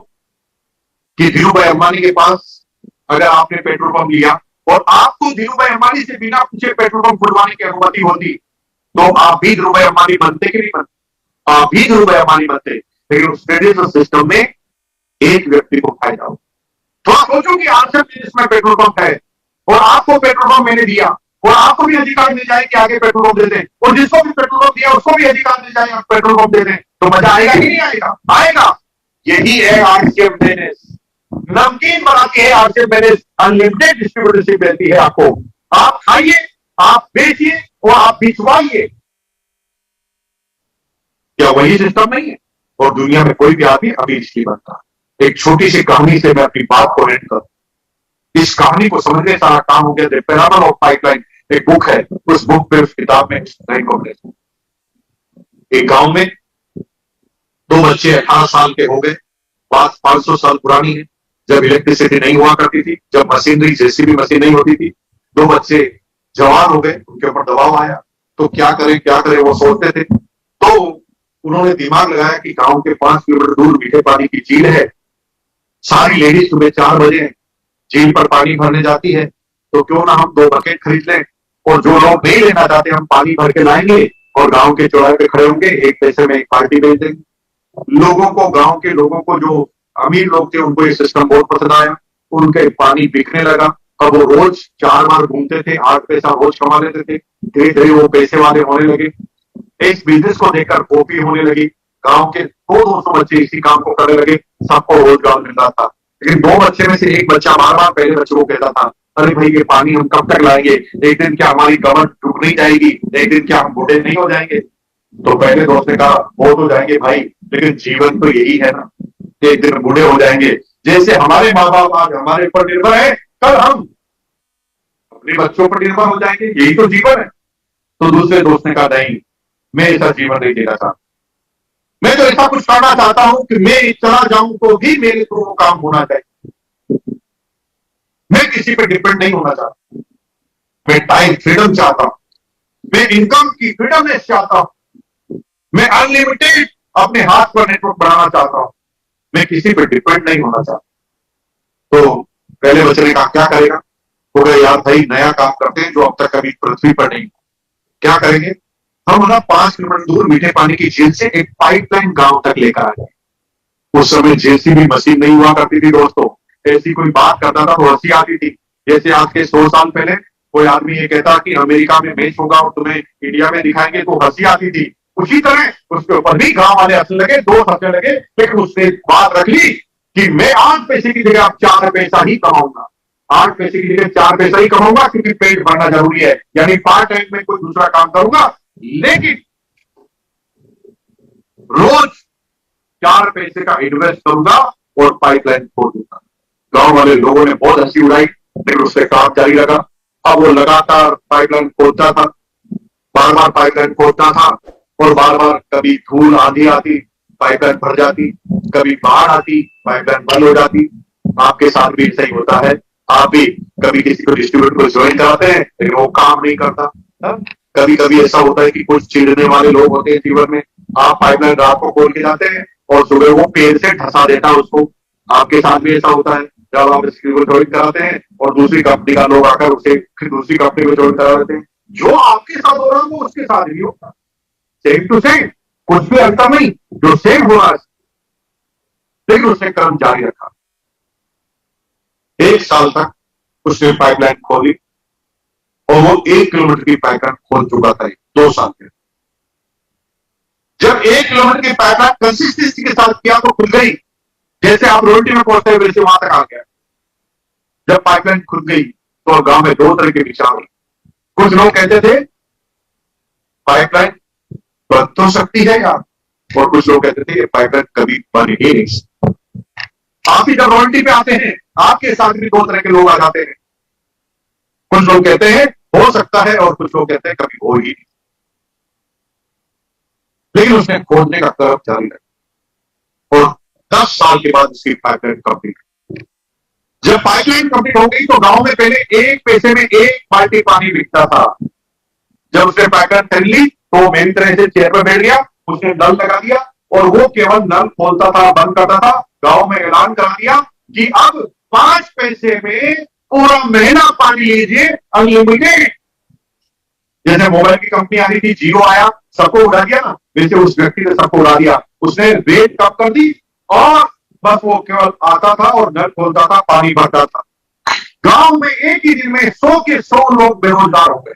कि धीरू भाई अंबानी के पास अगर आपने पेट्रोल पंप लिया और आपको धीरू भाई अंबानी से बिना पूछे पेट्रोल पंप खुलवाने की अनुमति होती, तो आप भी धीरू भाई अंबानी बनते कि नहीं बनते? आप भी धीरू भाई अंबानी बनते। लेकिन उस ट्रेडिशनल सिस्टम में एक व्यक्ति को फायदा हो। थोड़ा सोचो कि आरसीएम बिजनेस में पेट्रोल पंप है, और आपको पेट्रोल पंप मैंने दिया, और आपको भी अधिकार मिल जाए कि आगे पेट्रोल पंप दे दें, और जिसको भी पेट्रोल पंप दिया उसको भी अधिकार मिल जाए आप पेट्रोल पंप दे दें, तो मजा आएगा कि नहीं आएगा? आएगा। यही है आरसीएम बिजनेस। नमकीन बनाती है आरसीएम बिजनेस, अनलिमिटेड डिस्ट्रीब्यूटरशिप देती है आपको। आप खाइए, आप बेचिए और आप बिचवाइए। क्या वही सिस्टम नहीं है? और दुनिया में कोई भी आदमी अभी इसकी बनता। एक छोटी सी कहानी से मैं अपनी बात को एंड करूं। इस कहानी को समझने सारा काम हो गया। द पैराबल ऑफ पाइपलाइन एक बुक है, उस बुक पे उस किताब में एक गांव में दो बच्चे 18 साल के हो गए। बात 500 साल पुरानी है, जब इलेक्ट्रिसिटी नहीं हुआ करती थी, जब मशीनरी जेसीबी मशीन नहीं होती थी। दो बच्चे जवान हो गए, उनके ऊपर दबाव आया, तो क्या करें वो सोचते थे। तो उन्होंने दिमाग लगाया कि गांव के 5 किलोमीटर दूर मीठे पानी की झील है। सारी लेडीज सुबह 4 बजे झील पर पानी भरने जाती है, तो क्यों ना हम 2 बकेट खरीद लें, और जो लोग नहीं लेना चाहते हम पानी भर के लाएंगे और गांव के चौराहे पे खड़े होंगे, 1 पैसे में 1 बाल्टी बेच देंगे। लोगों को, गांव के लोगों को, जो अमीर लोग थे, उनको ये सिस्टम बहुत पसंद आया। उनके पानी बिकने लगा। अब वो रोज 4 बार घूमते थे, 8 पैसा रोज कमा लेते थे। धीरे धीरे वो पैसे वाले होने लगे। इस बिजनेस को देखकर कॉपी होने लगी। गांव के 200 बच्चे इसी काम को करने लगे, सबको रोजगार मिल रहा था। लेकिन 2 बच्चे में से एक बच्चा बार बार पहले बच्चों को कहता था, अरे भाई ये पानी हम कब तक लाएंगे, एक दिन क्या हमारी कमर टूट नहीं जाएगी, एक दिन क्या हम बूढ़े नहीं हो जाएंगे? तो पहले दोस्त ने कहा, वो तो जाएंगे भाई, लेकिन जीवन तो यही है ना, एक दिन बूढ़े हो जाएंगे। जैसे हमारे माँ बाप आज हमारे ऊपर निर्भर है, कल हम अपने बच्चों पर निर्भर हो जाएंगे। यही तो जीवन है। तो दूसरे दोस्त ने कहा नहीं, मैं ऐसा जीवन नहीं जीना चाहता, मैं तो ऐसा कुछ करना चाहता हूं कि मैं चला जाऊं तो भी मेरे को वो काम होना चाहिए, मैं किसी पे डिपेंड नहीं होना चाहता, मैं टाइम फ्रीडम चाहता हूं, मैं इनकम की फ्रीडमनेस चाहता हूं, मैं अनलिमिटेड अपने हाथ पर नेटवर्क बनाना चाहता हूं, मैं किसी पे डिपेंड नहीं होना चाहता। तो पहले बच्चे ने कहा क्या करेगा? हो गया यार भाई, नया काम करते हैं जो अब तक कभी पृथ्वी पर नहीं। क्या करेंगे? हम ना 5 किलोमीटर दूर मीठे पानी की झील से एक पाइपलाइन गांव तक लेकर आ गए। उस समय जेसीबी मशीन नहीं हुआ करती थी दोस्तों, ऐसी कोई बात करता था तो हंसी आती थी। जैसे आज के 100 साल पहले कोई आदमी ये कहता कि अमेरिका में मैच होगा और तुम्हें इंडिया में दिखाएंगे तो हंसी आती थी, उसी तरह उसके ऊपर भी गांव वाले हंसने लगे, दोस्त हंसने लगे, लेकिन उसने बात रख ली कि मैं 8 पैसे की जगह अब 4 पैसा ही कमाऊंगा, 8 पैसे की जगह 4 पैसा ही कमाऊंगा, क्योंकि पेट भरना जरूरी है, यानी पार्ट टाइम में कोई दूसरा काम करूंगा, लेकिन रोज 4 पैसे का इन्वेस्ट करूंगा और पाइपलाइन खोल दूंगा। गांव वाले लोगों ने बहुत हंसी उड़ाई, लेकिन उससे काम जारी लगा। अब वो लगातार पाइपलाइन खोदता था, बार बार पाइपलाइन खोदता था, और बार बार कभी धूल आंधी आती, पाइपलाइन भर जाती, कभी बाढ़ आती, पाइपलाइन बंद हो जाती। आपके साथ भी ऐसा ही होता है, आप भी कभी किसी को डिस्ट्रीब्यूटर को ज्वाइन कराते हैं लेकिन वो काम नहीं करता। कभी कभी ऐसा होता है कि कुछ चिढ़ने वाले लोग होते हैं जीवन में, आप पाइपलाइन रात को खोल के जाते हैं और सुबह वो पेड़ से धंसा देता है उसको। आपके साथ भी ऐसा होता है, जब आप किसी को ज्वाइन कराते हैं और दूसरी कंपनी का लोग आकर उसे फिर दूसरी कंपनी को ज्वाइन करा देते हैं। जो आपके साथ हो रहा है वो उसके साथ भी होता, सेम टू सेम, कुछ भी अंतर नहीं, जो सेम हो रहा है। लेकिन उसने कर्म जारी रखा, 1 साल तक उसने पाइपलाइन खोली और वो 1 किलोमीटर की पाइपलाइन खोल चुका था 2 साल में। जब 1 किलोमीटर की पाइपलाइन कंसिस्टेंसी के साथ किया तो खुल गई, जैसे आप रोटी में पहुंचते हुए वैसे वहां तक आ गया। जब पाइपलाइन खुल गई तो गांव में 2 तरह के विचार हुए। कुछ लोग कहते थे पाइपलाइन बन तो सकती है यार, और कुछ लोग कहते थे ये पाइपलाइन कभी बन ही नहीं सकती। आप ही जब रॉयल्टी पे आते हैं आपके साथ भी 2 तरह के लोग आ जाते हैं। कुछ लोग कहते हैं हो सकता है और कुछ लोग कहते हैं कभी हो ही नहीं। लेकिन उसने खोदने का क्रम जारी रखा और 10 साल के बाद उसकी पाइपलाइन कंप्लीट। जब पाइपलाइन कंप्लीट हो गई तो गांव में पहले 1 पैसे में 1 बाल्टी पानी बिकता था। जब उसने पाइपलाइन खरीद ली तो मेरी तरह से चेयर पर बैठ गया, उसने नल लगा दिया और वो केवल नल खोलता था बंद करता था। गांव में ऐलान करा दिया कि अब 5 पैसे में पूरा महीना पानी लीजिए, अनलिमिटेड। जैसे मोबाइल की कंपनी आ रही थी, जियो आया, सबको उड़ा दिया ना, वैसे उस व्यक्ति ने सबको उड़ा दिया। उसने रेट कम कर दी और बस वो केवल आता था और नल खोलता था, पानी भरता था। गांव में एक ही दिन में 100 के 100 लोग बेरोजगार हो गए।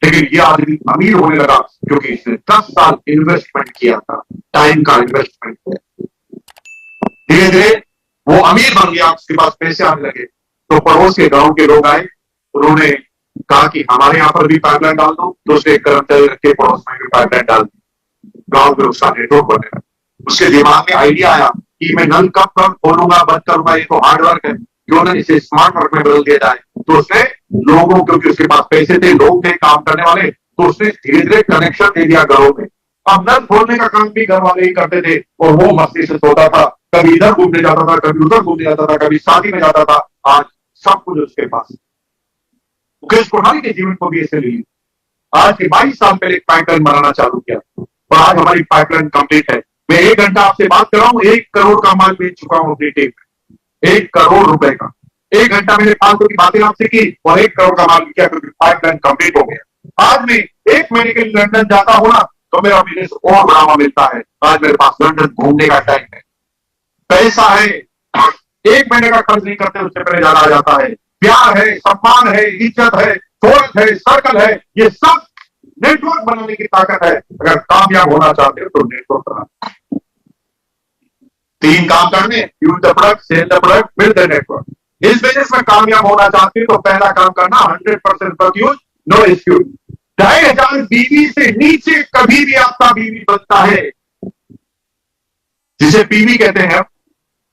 लेकिन ये आदमी अमीर होने लगा क्योंकि इसने 10 साल इन्वेस्टमेंट किया था, टाइम का इन्वेस्टमेंट किया। धीरे धीरे वो अमीर बन गया, उसके पास पैसे आने लगे। तो पड़ोस के गांव के लोग आए, उन्होंने कहा कि हमारे यहां पर भी पाइपलाइन डाल दो। तो उसने एक कर्मचारी रखे, पड़ोस में भी पाइपलाइन डाल दी। गांव में उसका नेटवर्क बने लगा। उसके दिमाग में आइडिया आया कि मैं नल कब कब खोलूंगा बंद करूंगा, ये तो हार्ड वर्क है, क्यों ना इसे स्मार्ट वर्क में बदल दिया जाए। तो उसने लोगों, क्योंकि उसके पास पैसे थे, लोग थे काम करने वाले, तो उसने धीरे धीरे कनेक्शन दे दिया घरों में। अब नल खोलने का काम भी घर वाले ही करते थे और वो मस्ती से सोता था, कभी इधर घूमने जाता था, कभी उधर घूमने जाता था, कभी शादी में जाता था। आज सब कुछ उसके पास। मुकेश कोठारी के जीवन को भी ऐसे ले लिया। आज से 22 साल पहले एक पाइपलाइन बनाना चालू किया और आज हमारी पाइपलाइन कंप्लीट है। मैं 1 घंटा आपसे बात कर रहा हूं, 1 करोड़ का माल बेच चुका हूं अपनी टीम में, 1 करोड़ रुपए का। 1 घंटा मैंने फालतू की बातें आपसे की और 1 करोड़ का माल किया क्योंकि पाइपलाइन कंप्लीट हो गया। आज मैं 1 महीने के लिए लंदन जाता हूं ना तो मेरा बिजनेस और बढ़ावा मिलता है। आज मेरे पास लंदन घूमने का टाइम है, पैसा है, 1 महीने का खर्च नहीं करते, उससे पहले जाना आ जाता है। प्यार है, सम्मान है, इज्जत है, शोहरत है, सर्कल है, ये सब नेटवर्क बनाने की ताकत है। अगर कामयाब होना चाहते हो तो नेटवर्क बनाना। 3 काम करने, use the product, sell the product, build the network. इस बिजनेस में कामयाब होना चाहते हो तो पहला काम करना 100% वर्क यूज, नो एक्सक्यूज। 2500 बीवी से नीचे कभी भी आपका बीवी बनता है, जिसे पीवी कहते हैं।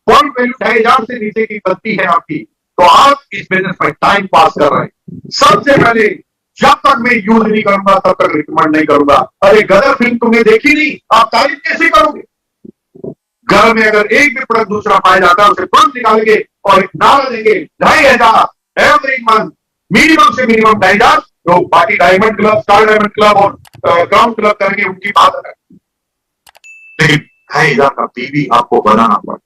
पॉइंट वैल्यू 2500 से नीचे की बनती है आपकी, तो आप इस बिजनेस में टाइम पास कर रहे हैं। सबसे पहले जब तक मैं यूज नहीं करूंगा तब तक रिकमेंड नहीं करूंगा। अरे गदर फिल्म तुमने देखी नहीं, आप तारीफ कैसे करोगे? घर में अगर एक भी प्रोडक्ट दूसरा पाया जाता है उसे तुरंत निकालेंगे और एक नारा देंगे 2,500 एवरी मंथ, मिनिमम से मिनिमम 2,500। तो बाकी diamond club, star diamond club और क्राउन क्लब करके उनकी बात है, लेकिन 2,500 का पीवी आपको बनाना पड़ा,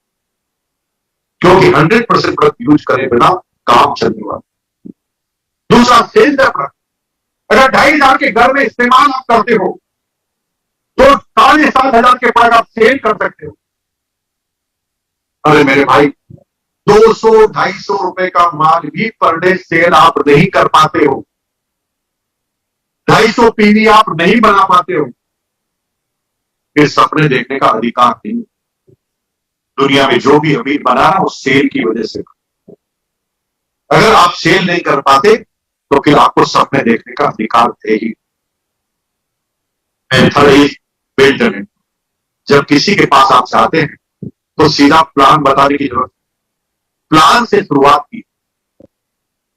क्योंकि 100% प्रोडक्ट यूज करे बिना काम चलने वाला। दूसरा सेल का प्रोडक्ट, अगर 2,500 के घर में इस्तेमाल आप करते हो तो 7,500 के प्रोडक्ट आप सेल कर सकते हो। अरे मेरे भाई, 200-250 रुपए का माल भी पर डे सेल आप नहीं कर पाते हो, 250 पीवी आप नहीं बना पाते हो, फिर सपने देखने का अधिकार नहीं। दुनिया में जो भी अमीर बना है वो सेल की वजह से। अगर आप सेल नहीं कर पाते तो फिर आपको सपने देखने का अधिकार थे ही। Third is build. जब किसी के पास आप जाते हैं तो सीधा प्लान बताने की जरूरत, प्लान से शुरुआत की।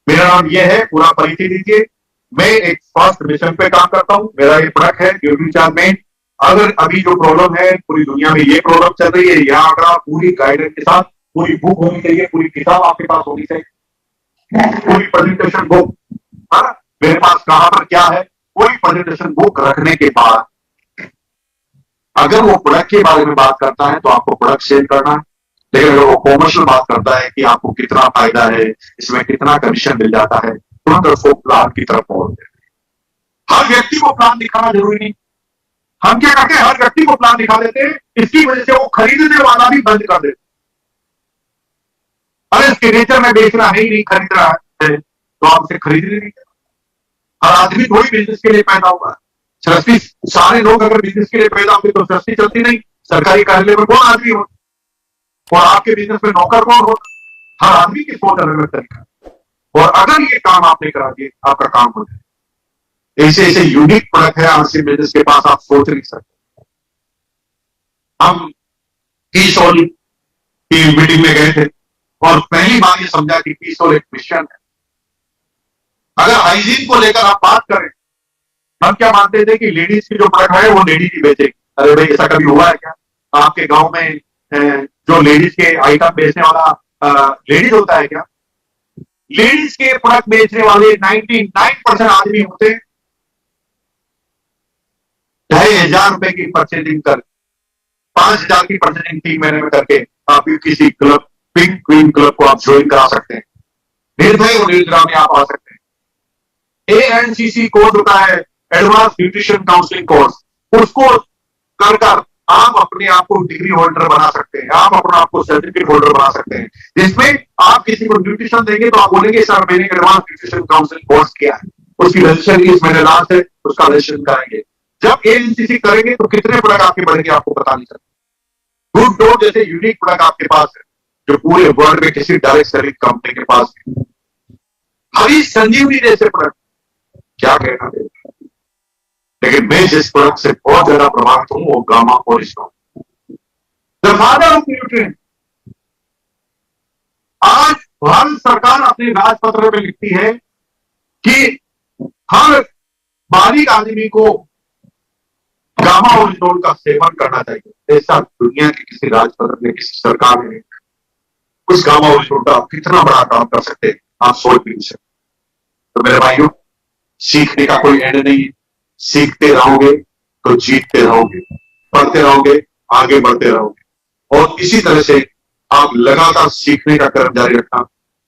मेरा नाम यह है, पूरा परिचय दीजिए। मैं एक फर्स्ट मिशन पे काम करता हूं। मेरा ये प्रोडक्ट है न्यूट्रीचार्ज में। अगर अभी जो प्रॉब्लम है पूरी दुनिया में, ये प्रॉब्लम चल रही है, यहाँ अगर पूरी गाइडेंस के साथ पूरी बुक होनी चाहिए, पूरी किताब आपके पास होनी चाहिए, पूरी प्रेजेंटेशन बुक। हाँ, मेरे पास कहां पर क्या है, पूरी प्रेजेंटेशन बुक रखने के बाद अगर वो प्रोडक्ट के बारे में बात करता है तो आपको प्रोडक्ट सेल करना है। लेकिन अगर वो कॉमर्शियल बात करता है कि आपको कितना फायदा है, इसमें कितना कमीशन मिल जाता है, तुरंत उसको प्लान की तरफ मोड़ देते हैं। हर व्यक्ति को प्लान दिखाना जरूरी नहीं। हम क्या करते हैं, हर व्यक्ति को प्लान दिखा देते हैं, इसकी वजह से वो खरीदने वाला भी बंद कर देते। अरे इसके नेचर में बेचना है ही नहीं, खरीद रहा है तो आपसे खरीदने नहीं। हर आदमी थोड़ी बिजनेस के लिए पैदा हुआ है। सृष्टि, सारे लोग अगर बिजनेस के लिए पैदा होते तो सृष्टि चलती नहीं। सरकारी कार्यालय में कौन आदमी हो और आपके बिजनेस में नौकर कौन हो? हर आदमी की सोच अलग अलग तरीका। और अगर ये काम आपने करा दिए, आपका काम हो जाए। ऐसे ऐसे यूनिक प्रोडक्ट है आरसी बिजनेस के पास, आप सोच नहीं सकते। हम कीसोल की मीटिंग में गए थे और पहली बार ये समझा कि कीसोल एक मिशन है। अगर हाइजीन को लेकर आप बात करें, हम क्या मानते थे कि लेडीज की जो प्रोडक्ट है वो लेडीज ही बेचेगी। अरे भाई, ऐसा कभी हुआ है क्या? आपके गांव में जो लेडीज के आइटम बेचने वाला लेडीज होता है क्या? लेडीज के प्रोडक्ट बेचने वाले 99% आदमी होते हैं 2,500 रुपए की परचेजिंग कर, 5,000 की परचेजिंग 3 महीने में करके आप किसी क्लब, पिंक क्वीन क्लब को आप ज्वाइन करा सकते हैं। निर्भय और निर्द्रा में आप आ सकते हैं। ANCC कोर्स होता है, एडवांस न्यूट्रिशन काउंसलिंग कोर्स, उसको कर आप अपने आप को डिग्री होल्डर बना सकते हैं, आप अपने आप को सर्टिफिकेट होल्डर बना सकते हैं, जिसमें आप किसी को न्यूट्रिशन देंगे तो आप बोलेंगे सर मैंने एडवांस न्यूट्रिशन काउंसलिंग कोर्स किया है, उसकी रजिस्ट्रेशन इस महीने लास्ट है, उसका रजिस्ट्रेशन कराएंगे। जब ANCC करेंगे तो कितने प्रोडक्ट आपके बढ़ेंगे आपको पता नहीं चलता। गुड डोर जैसे यूनिक प्रोडक्ट आपके पास है जो पूरे वर्ल्ड में किसी डायरेक्ट सेलिंग कंपनी के पास है। हरी संजीवनी जैसे प्रोडक्ट, क्या कहना है। लेकिन मैं जिस प्रोडक्ट से बहुत ज्यादा प्रभावित हूं वो gamma original, the father of nutrient. आज भारत सरकार अपने राजपत्र में लिखती है कि हर बालिग आदमी को गामा ओरिजिनल का सेवन करना चाहिए। ऐसा दुनिया के किसी राजपत्र में, किसी सरकार में, उस गामा ओरिजिनल का आप कितना बड़ा काम कर सकते हैं, आप सोच भी नहीं सकते। तो मेरे भाइयों, सीखने का कोई एंड नहीं है। सीखते रहोगे तो जीतते रहोगे, पढ़ते रहोगे, आगे बढ़ते रहोगे। और इसी तरह से आप लगातार सीखने का क्रम जारी रखना।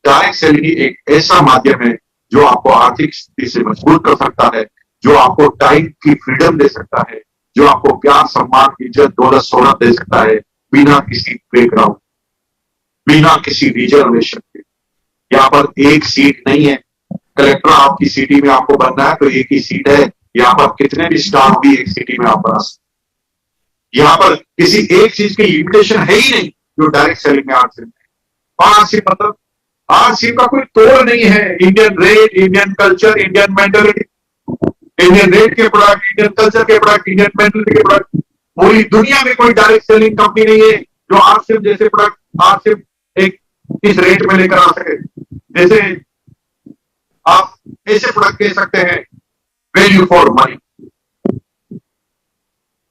डायरेक्ट सेलिंग ही एक ऐसा माध्यम है जो आपको आर्थिक स्थिति से मजबूत कर सकता है, जो आपको टाइम की फ्रीडम दे सकता है, जो आपको प्यार, सम्मान, इज्जत, दौलत, शोहरत दे सकता है, बिना किसी बैकग्राउंड, बिना किसी रिजर्वेशन के। यहाँ पर एक सीट नहीं है। कलेक्टर आपकी सिटी में आपको बनना है तो एक ही सीट है। यहाँ पर कितने भी स्टाफ भी एक सिटी में आप बना सकते। यहाँ पर किसी एक चीज की लिमिटेशन है ही नहीं जो डायरेक्ट सेलिंग में आरसीएम है। और आरसीएम मतलब आरसीएम का कोई तोड़ नहीं है। Indian rate, Indian culture, Indian mentality, Indian rate के प्रोडक्ट, इंडियन कल्चर के प्रोडक्ट, इंडियन मेंटलिटी के प्रोडक्ट। पूरी दुनिया में कोई डायरेक्ट सेलिंग कंपनी नहीं है जो आरसीएम जैसे प्रोडक्ट आरसीएम एक इस रेट में लेकर आ सके। जैसे आप ऐसे प्रोडक्ट कह सकते हैं वैल्यू फॉर मनी।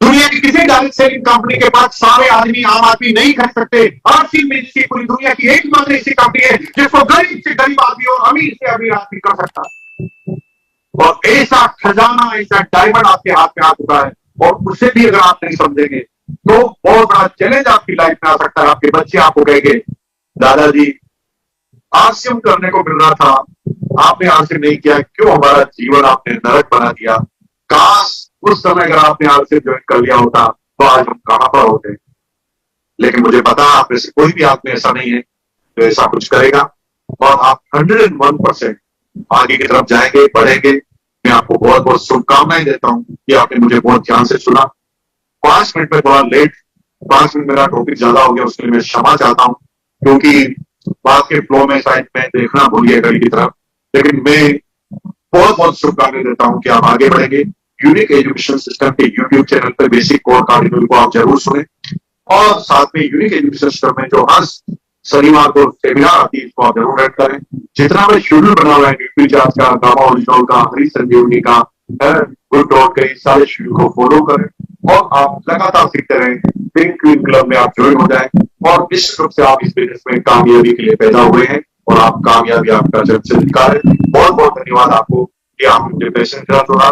दुनिया की किसी डायरेक्ट सेलिंग कंपनी के पास सारे आदमी, आम आदमी नहीं खरीद सकते। आरसी मिनिस्ट्री पूरी दुनिया की एकमात्र ऐसी कंपनी है जिसको गरीब से गरीब आदमी और अमीर से अमीर आदमी कर सकता है। और ऐसा खजाना, ऐसा डायमंड आपके हाथ में आ चुका है, और उसे भी अगर आप नहीं समझेंगे तो बहुत बड़ा चैलेंज आपकी लाइफ में आ सकता है। आपके बच्चे आपको कहेंगे, दादाजी आरसीएम करने को मिल रहा था, आपने आरसीएम नहीं किया, क्यों हमारा जीवन आपने नरक बना दिया। काश उस समय अगर आपने आरसीएम ज्वाइन कर लिया होता तो आज हम कहां पर होते। लेकिन मुझे पता है आप में से कोई भी आदमी ऐसा नहीं है जो ऐसा कुछ करेगा, और आप 101% आगे की तरफ जाएंगे, बढ़ेंगे। मैं आपको बहुत बहुत शुभकामनाएं देता हूं कि आपने मुझे बहुत ध्यान से सुना। 5 मिनट में थोड़ा लेट, 5 मिनट मेरा टॉपिक ज्यादा हो गया, उसके लिए मैं क्षमा चाहता हूं, क्योंकि बात के फ्लो में शायद मैं देखना भूल गया घड़ी की तरफ। लेकिन मैं बहुत बहुत शुभकामनाएं देता हूं कि आप आगे बढ़ेंगे। यूनिक एजुकेशन सिस्टम के यूट्यूब चैनल पर बेसिक कोर कार्डिनल को आप जरूर सुने, और साथ में यूनिक एजुकेशन सिस्टम में जो हर शनिवार को सेमिनार आती है इसको आप जरूर ऐड करें। जितना मैं शेड्यूल बना हुआ है न्यूट्री चार्ज का, गामा ओरिजिनल का, हरी संजीवनी का, गुड डॉट के, सारे शेड्यूल को फॉलो करें और आप लगातार सीखते रहें। पिंक क्वीन क्लब में आप ज्वाइन हो जाएं, और निश्चित रूप से आप इस बिजनेस में कामयाबी के लिए पैदा हुए हैं, और आप कामयाबी आपका जल्द से जल्द है। बहुत बहुत धन्यवाद आपको कि आप मुझे पैसे जोड़ा।